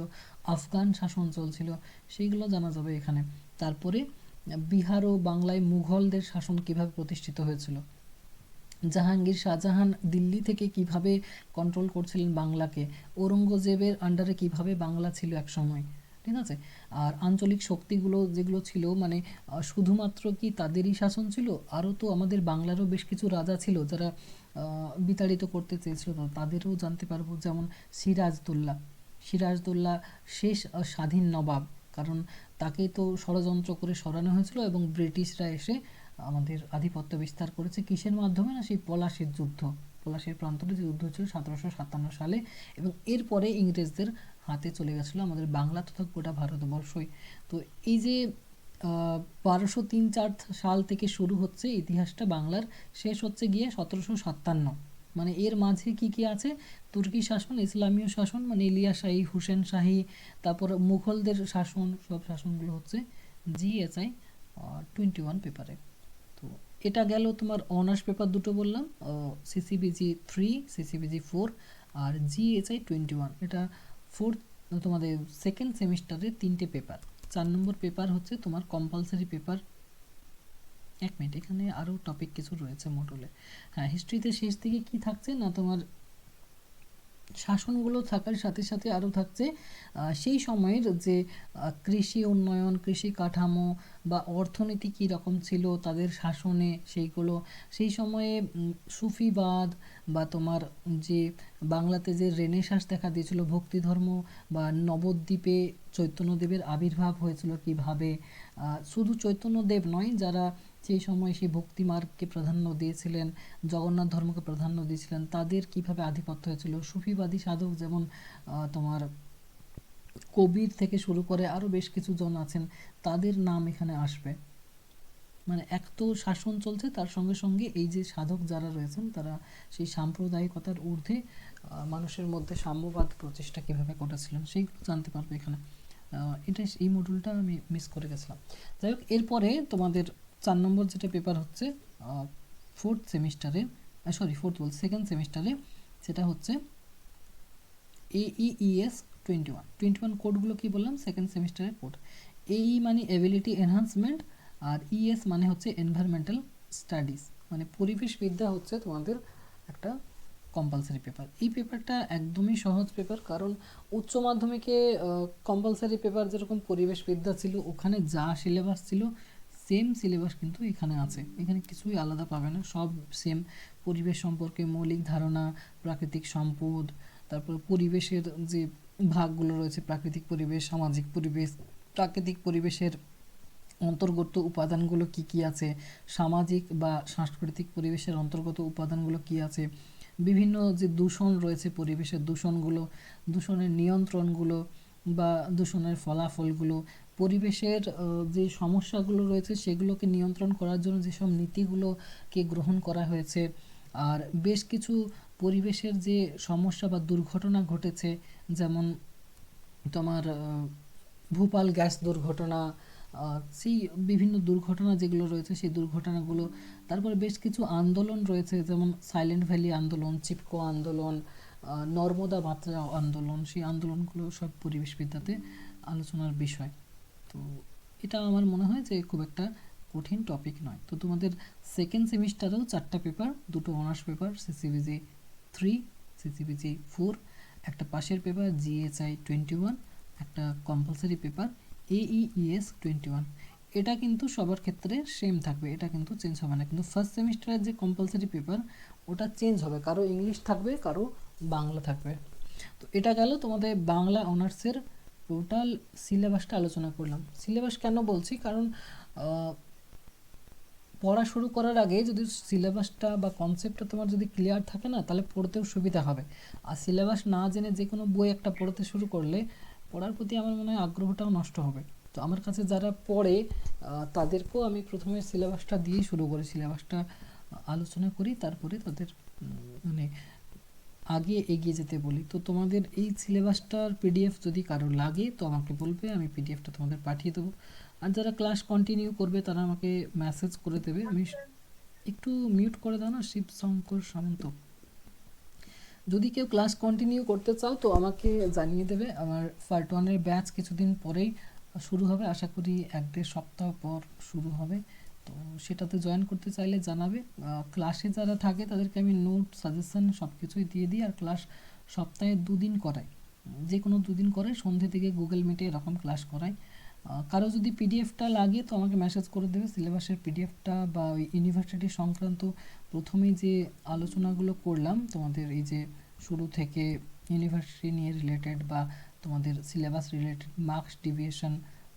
আফগান শাসন চলছিল, সেইগুলো জানা যাবে এখানে। তারপরে বিহার ও বাংলায় মুঘলদের শাসন কিভাবে প্রতিষ্ঠিত হয়েছিল, জাহাঙ্গীর শাহজাহান দিল্লি থেকে কিভাবে কন্ট্রোল করছিলেন বাংলাকে, ঔরঙ্গজেবের আন্ডারে কিভাবে বাংলা ছিল এক সময়। ঠিক আছে, আর আঞ্চলিক শক্তিগুলো যেগুলো ছিল মানে শুধুমাত্র কি তাদেরই শাসন ছিল? আরও তো আমাদের বাংলারও বেশ কিছু রাজা ছিল যারা বিতাড়িত করতে চেয়েছিল, তাদেরও জানতে পারবো। যেমন সিরাজদৌল্লা, সিরাজদৌল্লা শেষ স্বাধীন নবাব, কারণ তাকে তো ষড়যন্ত্র করে সরানো হয়েছিল এবং ব্রিটিশরা এসে আমাদের আধিপত্য বিস্তার করেছে কিসের মাধ্যমে? না সেই পলাশির যুদ্ধ, পলাশির প্রান্তরে যে যুদ্ধ হচ্ছিল 1757 সালে, এবং এরপরে ইংরেজদের হাতে চলে গেছিলো আমাদের বাংলা তথা গোটা ভারতবর্ষই। তো এই যে 1203-4 সাল থেকে শুরু হচ্ছে ইতিহাসটা বাংলার, শেষ হচ্ছে গিয়ে 1757। মানে এর মাঝে কি কি আছে? তুর্কি শাসন, ইসলামীয় শাসন মানে ইলিয়াস শাহী, হুসেন শাহী, তারপর মুঘলদের শাসন, সব শাসনগুলো হচ্ছে জিএসআই 21 পেপারে। তো এটা গেল তোমার অনার্স পেপার দুটো বললাম, সিসিবিজি 3, সিসিবিজি 4 আর জিএসআই 21। এটা ফোর্থ তোমাদের সেকেন্ড সেমিস্টারের 3টে পেপার। 4 নম্বর পেপার হচ্ছে তোমার কম্পালসারি পেপার এক মিনিট, এখানে আরও টপিক কিছু রয়েছে মডুলে। হ্যাঁ, হিস্ট্রিতে শেষ দিকে কি থাকছে না, তোমার শাসনগুলো থাকার সাথে সাথে আরও থাকছে সেই সময়ের যে কৃষি উন্নয়ন, কৃষি কাঠামো বা অর্থনীতি কী রকম ছিল তাদের শাসনে, সেইগুলো সেই সময়ে সুফিবাদ বা তোমার যে বাংলাতে যে রেনেসাঁস দেখা দিয়েছিল ভক্তি ধর্ম, বা নবদ্বীপে চৈতন্যদেবের আবির্ভাব হয়েছিল কিভাবে, শুধু চৈতন্যদেব নয়, যারা সেই সময় সেই ভক্তি মার্গকে প্রাধান্য দিয়েছিলেন, জগন্নাথ ধর্মকে প্রাধান্য দিয়েছিলেন, তাদের কিভাবে আধিপত্য হয়েছিল, সুফিবাদী সাধক যেমন তোমার কবির থেকে শুরু করে আরও বেশ কিছু জন আছেন, তাদের নাম এখানে আসবে। মানে এক তো শাসন চলছে, তার সঙ্গে সঙ্গে এই যে সাধক যারা রয়েছেন তারা সেই সাম্প্রদায়িকতার ঊর্ধ্বে মানুষের মধ্যে সাম্যবাদ প্রচেষ্টা কীভাবে করেছিলেন সেইগুলো জানতে পারবে এখানে। এটা এই মডিউলটা আমি মিস করে গেছিলাম। যাই হোক, এরপরে তোমাদের 4 নম্বর যেটা পেপার হচ্ছে ফোর্থ সেমিস্টারে, সেকেন্ড সেমিস্টারে, সেটা হচ্ছে AEES 21 কোডগুলো কি বললাম, সেকেন্ড সেমিস্টারের কোড। AE মানে এবিলিটি এনহান্সমেন্ট, আর ES মানে হচ্ছে এনভায়রনমেন্টাল স্টাডিজ, মানে পরিবেশবিদ্যা হচ্ছে তোমাদের একটা কম্পালসারি পেপার। এই পেপারটা একদমই সহজ পেপার, কারণ উচ্চ মাধ্যমিকে কম্পালসারি পেপার যেরকম পরিবেশবিদ্যা ছিল, ওখানে যা সিলেবাস ছিল সেম সিলেবাস কিন্তু এখানে আছে, এখানে কিছুই আলাদা পাবে না, সব সেম। পরিবেশ সম্পর্কে মৌলিক ধারণা, প্রাকৃতিক সম্পদ, তারপর পরিবেশের যে ভাগগুলো রয়েছে, প্রাকৃতিক পরিবেশ, সামাজিক পরিবেশ, প্রাকৃতিক পরিবেশের অন্তর্গত উপাদানগুলো কি কি আছে, সামাজিক বা সাংস্কৃতিক পরিবেশের অন্তর্গত উপাদানগুলো কি আছে, বিভিন্ন যে দূষণ রয়েছে পরিবেশের দূষণগুলো, দূষণের নিয়ন্ত্রণগুলো বা দূষণের ফলাফলগুলো, পরিবেশের যে সমস্যাগুলো রয়েছে সেগুলোকে নিয়ন্ত্রণ করার জন্য যেসব নীতিগুলোকে গ্রহণ করা হয়েছে, আর বেশ কিছু পরিবেশের যে সমস্যা বা দুর্ঘটনা ঘটেছে, যেমন তোমার ভোপাল গ্যাস দুর্ঘটনা, সেই বিভিন্ন দুর্ঘটনা যেগুলো রয়েছে সেই দুর্ঘটনাগুলো, তারপরে বেশ কিছু আন্দোলন রয়েছে, যেমন সাইলেন্ট ভ্যালি আন্দোলন, চিপকো আন্দোলন, নর্মদা বাঁচাও আন্দোলন, সেই আন্দোলনগুলো সব পরিবেশবিদ্যাতে আলোচনার বিষয়। তো এটা আমার মনে হয় যে খুব একটা কঠিন টপিক নয়। তো তোমাদের সেকেন্ড সেমিস্টারেও 4টা পেপার, 2টো অনার্স পেপার, সিসিবিজি 3, সিসিবিজি 4, একটা পাশের পেপার GHI 21, একটা কম্পালসারি পেপার AEES 21। এটা কিন্তু সবার ক্ষেত্রে সেম থাকবে, এটা কিন্তু চেঞ্জ হবে না। কিন্তু ফার্স্ট সেমিস্টারের যে কম্পালসারি পেপার ওটা চেঞ্জ হবে, কারো ইংলিশ থাকবে, কারো বাংলা থাকবে। তো এটা গেল তোমাদের বাংলা অনার্সের টোটাল সিলেবাসটা আলোচনা করলাম। সিলেবাস কেন বলছি, কারণ পড়া শুরু করার আগে যদি সিলেবাসটা বা কনসেপ্টটা তোমার যদি ক্লিয়ার থাকে না, তাহলে পড়তেও সুবিধা হবে। আর সিলেবাস না জেনে যে কোনো বই একটা পড়তে শুরু করলে পড়ার প্রতি আমার মনে হয় আগ্রহটাও নষ্ট হবে। তো আমার কাছে যারা পড়ে তাদেরকেও আমি প্রথমে সিলেবাসটা দিয়েই শুরু করি, সিলেবাসটা আলোচনা করি, তারপরে তাদের মানে আগে এগিয়ে যেতে বলি। তো তোমাদের এই সিলেবাসটার PDF যদি কারো লাগে তো আমাকে বলবে, আমি PDFটা তোমাদের পাঠিয়ে দেবো। আর যারা ক্লাস কন্টিনিউ করবে তারা আমাকে মেসেজ করে দেবে। আমি একটু মিউট করে দাও না শিবশঙ্কর সামন্ত। যদি কেউ ক্লাস কন্টিনিউ করতে চাও তো আমাকে জানিয়ে দেবে। আমার পার্ট 1-এর ব্যাচ কিছুদিন পরেই শুরু হবে, আশা করি 1-1.5 সপ্তাহ পর শুরু হবে। তো সেটাতে জয়েন করতে চাইলে জানাবে। ক্লাসে যারা থাকে তাদেরকে আমি নোট, সাজেশন সব কিছুই দিয়ে দিই। আর ক্লাস সপ্তাহে 2 দিন করাই, যে কোনো 2 দিন করে সন্ধ্যে থেকে গুগল মিটে এরকম ক্লাস করাই। কারো যদি পিডিএফটা লাগে তো আমাকে মেসেজ করে দেবে, সিলেবাসের পিডিএফটা বা ওই ইউনিভার্সিটি সংক্রান্ত প্রথমেই যে আলোচনাগুলো করলাম তোমাদের, এই যে শুরু থেকে ইউনিভার্সিটি নিয়ে রিলেটেড বা তোমাদের সিলেবাস রিলেটেড, মার্কস ডিভিয়েশন,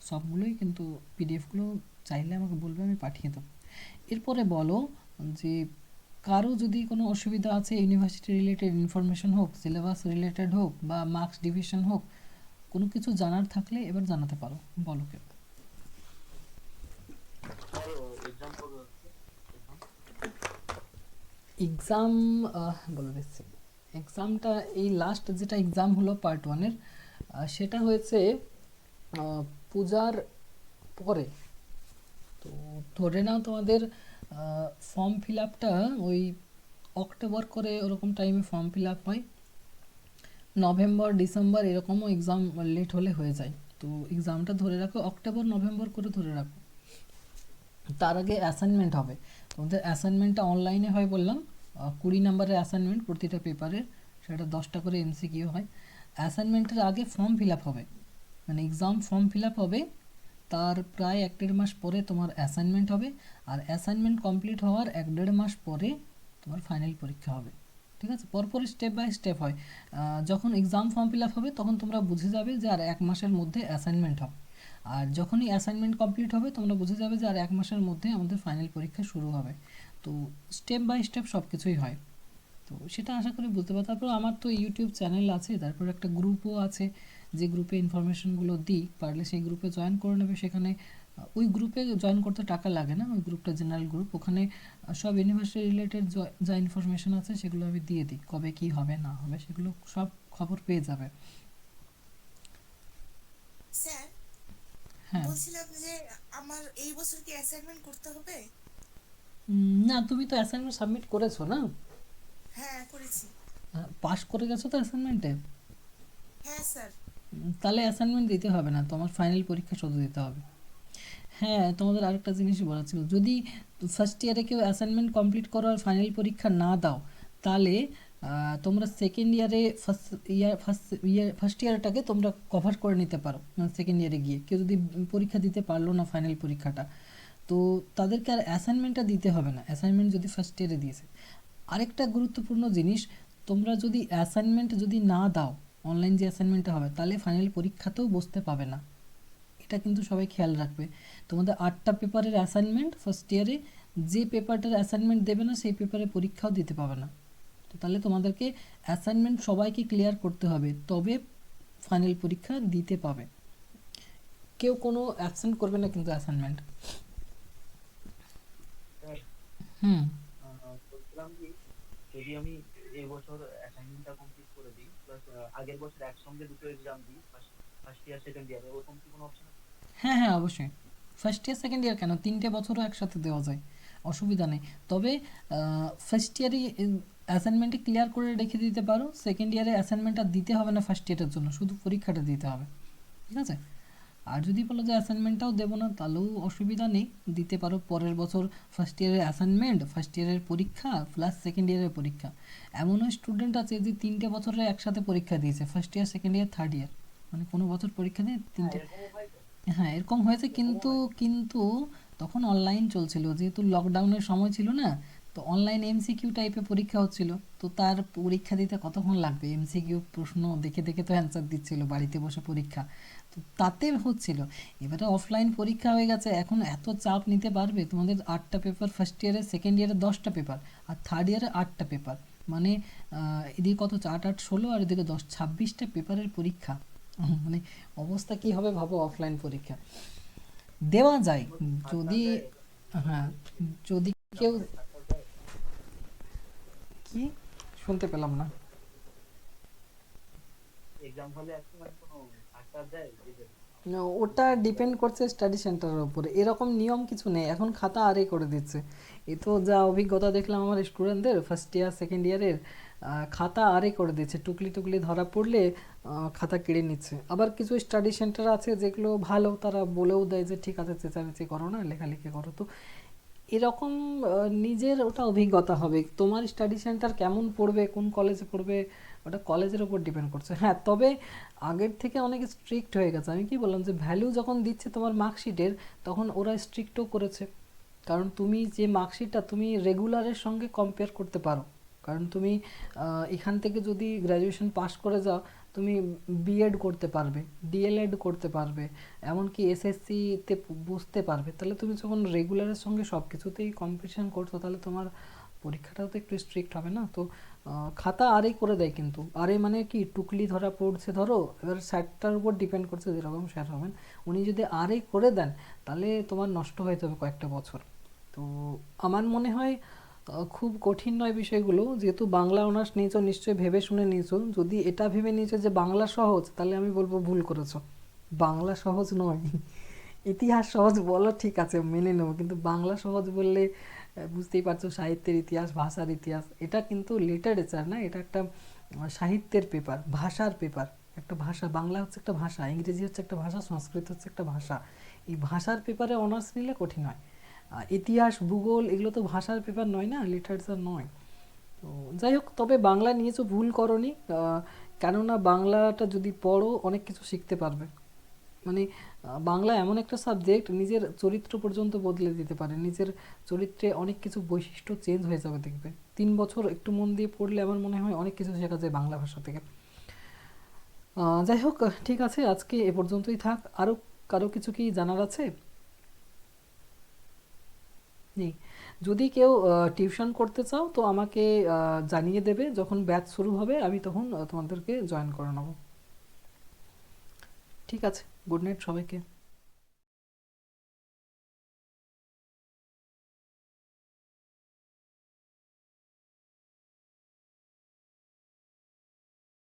সবগুলোই কিন্তু পিডিএফগুলো চাইলে আমাকে বলবে, আমি পাঠিয়ে দেবো। এরপরে বলো যে কারো যদি কোনো অসুবিধা আছে, ইউনিভার্সিটি রিলেটেড ইনফরমেশন হোক, সিলেবাস রিলেটেড হোক বা মার্কস ডিভিশন হোক, কোনো কিছু জানার থাকলে এবার জানাতে পারো, বলো কেউ। এক্সাম বলে দিচ্ছি, এক্সামটা এই লাস্ট যেটা এক্সাম হলো পার্ট 1-এর, সেটা হয়েছে পূজার পরে। তো ধরে নাও তোমাদের ফর্ম ফিল আপটা ওই অক্টোবর করে ওরকম টাইমে ফর্ম ফিল আপ হয়, নভেম্বর ডিসেম্বর এরকমও এক্সাম লেট হলে হয়ে যায়। তো এক্সামটা ধরে রাখো অক্টোবর নভেম্বর করে ধরে রাখো। তার আগে অ্যাসাইনমেন্ট হবে। তোমাদের অ্যাসাইনমেন্টটা অনলাইনে হয় বললাম, 20 নম্বরের অ্যাসাইনমেন্ট প্রতিটা পেপারের, সেটা 10টা করে এমসিকিউ হয়। অ্যাসাইনমেন্টের আগে ফর্ম ফিল আপ হবে, মানে এক্সাম ফর্ম ফিল আপ হবে, তার প্রায় 1-1.5 মাস পরে তোমার অ্যাসাইনমেন্ট হবে, আর অ্যাসাইনমেন্ট কমপ্লিট হওয়ার 1-1.5 মাস পরে তোমার ফাইনাল পরীক্ষা হবে। ঠিক আছে, পরপর স্টেপ বাই স্টেপ হয়। যখন এক্সাম ফর্ম ফিল আপ হবে তখন তোমরা বুঝে যাবে যে আর 1 মাসের মধ্যে অ্যাসাইনমেন্ট হবে, আর যখনই অ্যাসাইনমেন্ট কমপ্লিট হবে তোমরা বুঝে যাবে যে আর 1 মাসের মধ্যে আমাদের ফাইনাল পরীক্ষা শুরু হবে। তো স্টেপ বাই স্টেপ সব কিছুই হয়। তো সেটা আশা করি বুঝতে পারো। তারপর আমার তো ইউটিউব চ্যানেল আছে, তারপর একটা গ্রুপও আছে, যে গ্রুপে ইনফরমেশনগুলো দিই, পারলে সেই গ্রুপে জয়েন করে নেবে। সেখানে ওই গ্রুপে জয়েন করতে টাকা লাগে না, ওই গ্রুপটা জেনারেল গ্রুপ, ওখানে সব ইউনিভার্সিটি রিলেটেড যা ইনফরমেশন আছে সেগুলো আমি দিয়ে দিই, কবে কি হবে না হবে সেগুলো সব খবর পেয়ে যাবে। স্যার, হ্যাঁ। বলছিলাম যে আমার এই বছর কি অ্যাসাইনমেন্ট করতে হবে? না, তুমি তো অ্যাসাইনমেন্ট সাবমিট করেছো না? হ্যাঁ, করেছি। পাস করে গেছো তো অ্যাসাইনমেন্টে? হ্যাঁ স্যার। তাহলে অ্যাসাইনমেন্ট দিতে হবে না, তোমার ফাইনাল পরীক্ষা শুধু দিতে হবে। হ্যাঁ, তোমাদের আরেকটা জিনিস বলার ছিল, যদি ফার্স্ট ইয়ারে কেউ অ্যাসাইনমেন্ট কমপ্লিট করো আর ফাইনাল পরীক্ষা না দাও, তাহলে তোমরা সেকেন্ড ইয়ারে ফার্স্ট ইয়ারটাকে তোমরা কভার করে নিতে পারো। মানে সেকেন্ড ইয়ারে গিয়ে কেউ যদি পরীক্ষা দিতে পারলো না ফাইনাল পরীক্ষাটা, তো তাদেরকে আর অ্যাসাইনমেন্টটা দিতে হবে না, অ্যাসাইনমেন্ট যদি ফার্স্ট ইয়ারে দিয়েছে। আরেকটা গুরুত্বপূর্ণ জিনিস, তোমরা যদি অ্যাসাইনমেন্ট যদি না দাও, অনলাইন যে অ্যাসাইনমেন্টটা হবে, তাহলে ফাইনাল পরীক্ষাতেও বসতে পাবে না। এটা কিন্তু সবাই খেয়াল রাখবে। তোমাদের 8টা পেপারের অ্যাসাইনমেন্ট ফার্স্ট ইয়ারে, যে পেপারটার অ্যাসাইনমেন্ট দেবে না সেই পেপারে পরীক্ষাও দিতে পাবে না। তো তাহলে তোমাদেরকে অ্যাসাইনমেন্ট সবাইকে ক্লিয়ার করতে হবে, তবে ফাইনাল পরীক্ষা দিতে পাবে। কেউ কোনো অ্যাবসেন্ট করবে না কিন্তু অ্যাসাইনমেন্ট। স্যার, হুম। বলছিলাম কি, যদি আমি এবছর অ্যাসাইনমেন্টটা কমপ্লিট করে দিই প্লাস আগের বছর একসঙ্গে দুটো এক্সাম দিই, ফার্স্ট ইয়ার সেকেন্ড ইয়ারে, ওরকম কি কোনো অপশন আছে? হ্যাঁ হ্যাঁ, অবশ্যই। ফার্স্ট ইয়ার সেকেন্ড ইয়ার কেন, 3টে বছরও একসাথে দেওয়া যায়, অসুবিধা নেই। তবে ফার্স্ট ইয়ারে অ্যাসাইনমেন্টে ক্লিয়ার করে রেখে দিতে পারো, সেকেন্ড ইয়ারে অ্যাসাইনমেন্টটা দিতে হবে না ফার্স্ট ইয়ারের জন্য, শুধু পরীক্ষাটা দিতে হবে। ঠিক আছে, আর যদি বলো যে অ্যাসাইনমেন্টটাও দেবো না, তাহলেও অসুবিধা নেই, দিতে পারো পরের বছর ফার্স্ট ইয়ারের অ্যাসাইনমেন্ট, ফার্স্ট ইয়ারের পরীক্ষা প্লাস সেকেন্ড ইয়ারের পরীক্ষা। এমনও স্টুডেন্ট আছে যে 3টে বছরে একসাথে পরীক্ষা দিয়েছে, first year second year third year, মানে কোনো বছর পরীক্ষা দিয়ে 3টে। এরকমও হয় তো? হ্যাঁ, এরকম হয়েছে, কিন্তু কিন্তু তখন অনলাইন চলছিল, যেহেতু লকডাউনের সময় ছিল না, তো অনলাইন এমসিকিউ টাইপের পরীক্ষা হচ্ছিল, তো তার পরীক্ষা দিতে কতক্ষণ লাগবে, এমসিকিউ প্রশ্ন দেখে দেখে তো অ্যান্সার দিচ্ছিল বাড়িতে বসে পরীক্ষা, তো তাতে হচ্ছিল। এবারে অফলাইন পরীক্ষা হয়ে গেছে, এখন এত চাপ নিতে পারবে? তোমাদের 8টা পেপার ফার্স্ট ইয়ারে, সেকেন্ড ইয়ারে 10টা পেপার, আর থার্ড ইয়ারে 8টা পেপার, মানে এদিকে কত, 8 8 16, আর এদিকে 10, 26টা পেপারের পরীক্ষা। মানে অবস্থা কি হবে ভাবো, অফলাইন পরীক্ষা দেওয়া যায় যদি, হ্যাঁ, যদি কেউ, কি শুনতে পেলাম না। এক্সাম হলে আছে মানে কোনো আটটা দেয় দিবে? না, ওটা ডিপেন্ড করছে স্টাডি সেন্টারের উপরে, এরকম নিয়ম কিছু নেই, এখন খাতা আরই করে দিচ্ছে। এ তো যা অভিজ্ঞতা দেখলাম আমার স্টুডেন্টদের ফার্স্ট ইয়ার সেকেন্ড ইয়ারের, খাতা আরই করে দিচ্ছে, টুকলি টুকলি ধরা পড়লে খাতা কেড়ে নিচ্ছে। আবার কিছু স্টাডি সেন্টার আছে যেগুলো ভালো, তারা বলেও দেয় যে ঠিক আছে চেঁচামেচি করো না, লেখালেখি করো। তো এরকম নিজের ওটা অভিজ্ঞতা হবে, তোমার স্টাডি সেন্টার কেমন পড়বে, কোন কলেজে পড়বে, ওটা কলেজের ওপর ডিপেন্ড করছে। হ্যাঁ, তবে আগের থেকে অনেক স্ট্রিক্ট হয়ে গেছে। আমি কি বললাম যে ভ্যালু যখন দিচ্ছে তোমার মার্কশিটের, তখন ওরা স্ট্রিক্টও করেছে, কারণ তুমি যে মার্কশিটটা তুমি রেগুলারের সঙ্গে কম্পেয়ার করতে পারো। কারণ তুমি এখান থেকে যদি গ্র্যাজুয়েশন পাস করে যাও, তুমি বিএড করতে পারবে, ডিএলএড করতে পারবে, এমনকি এসএসসিতে বুঝতে পারবে। তাহলে তুমি যখন রেগুলারের সঙ্গে সব কিছুতেই কম্পিটিশন করছো, তাহলে তোমার পরীক্ষাটাও তো একটু স্ট্রিক্ট হবে না? তো খাতা আরই করে দেয়, কিন্তু আরই মানে কি, টুকলি ধরা পড়ছে ধরো, এবার স্যারটার উপর ডিপেন্ড করছে, যেরকম স্যার হবেন উনি যদি আরই করে দেন, তাহলে তোমার নষ্ট হয়ে যাবে কয়েকটা বছর। তো আমার মনে হয় খুব কঠিন নয় বিষয়গুলো, যেহেতু বাংলা অনার্স নিয়েছো নিশ্চয়ই ভেবে শুনে নিয়েছো। যদি এটা ভেবে নিয়েছো যে বাংলা সহজ, তাহলে আমি বলবো ভুল করেছো, বাংলা সহজ নয়। ইতিহাস সহজ বলো, ঠিক আছে মেনে নেবো, কিন্তু বাংলা সহজ বললে বুঝতেই পারছো, সাহিত্যের ইতিহাস, ভাষার ইতিহাস, এটা কিন্তু লিটারেচার না, এটা একটা সাহিত্যের পেপার, ভাষার পেপার, একটা ভাষা। বাংলা হচ্ছে একটা ভাষা, ইংরেজি হচ্ছে একটা ভাষা, সংস্কৃত হচ্ছে একটা ভাষা। এই ভাষার পেপারে অনার্স নিলে কঠিন হয়। ইতিহাস ভূগোল এগুলো তো ভাষার পেপার নয় না, লিটারেচার নয়। তো যাই হোক, তবে বাংলা নিয়েছো ভুল করনি, কেননা বাংলাটা যদি পড়ো অনেক কিছু শিখতে পারবে। মানে বাংলা এমন একটা সাবজেক্ট, নিজের চরিত্র পর্যন্ত বদলে দিতে পারে, নিজের চরিত্রে অনেক কিছু বৈশিষ্ট্য চেঞ্জ হয়ে যাবে দেখবে। 3 বছর একটু মন দিয়ে পড়লে আমার মনে হয় অনেক কিছু শেখা যায় বাংলা ভাষা থেকে। যাই হোক, ঠিক আছে, আজকে এ পর্যন্তই থাক। আরও কারো কিছু কি জানার আছে? নেই? যদি কেউ টিউশন করতে চাও তো আমাকে জানিয়ে দেবে, যখন ব্যাচ শুরু হবে আমি তখন তোমাদেরকে জয়েন করে নেবো। ঠিক আছে, গুড নাইট সবাইকে।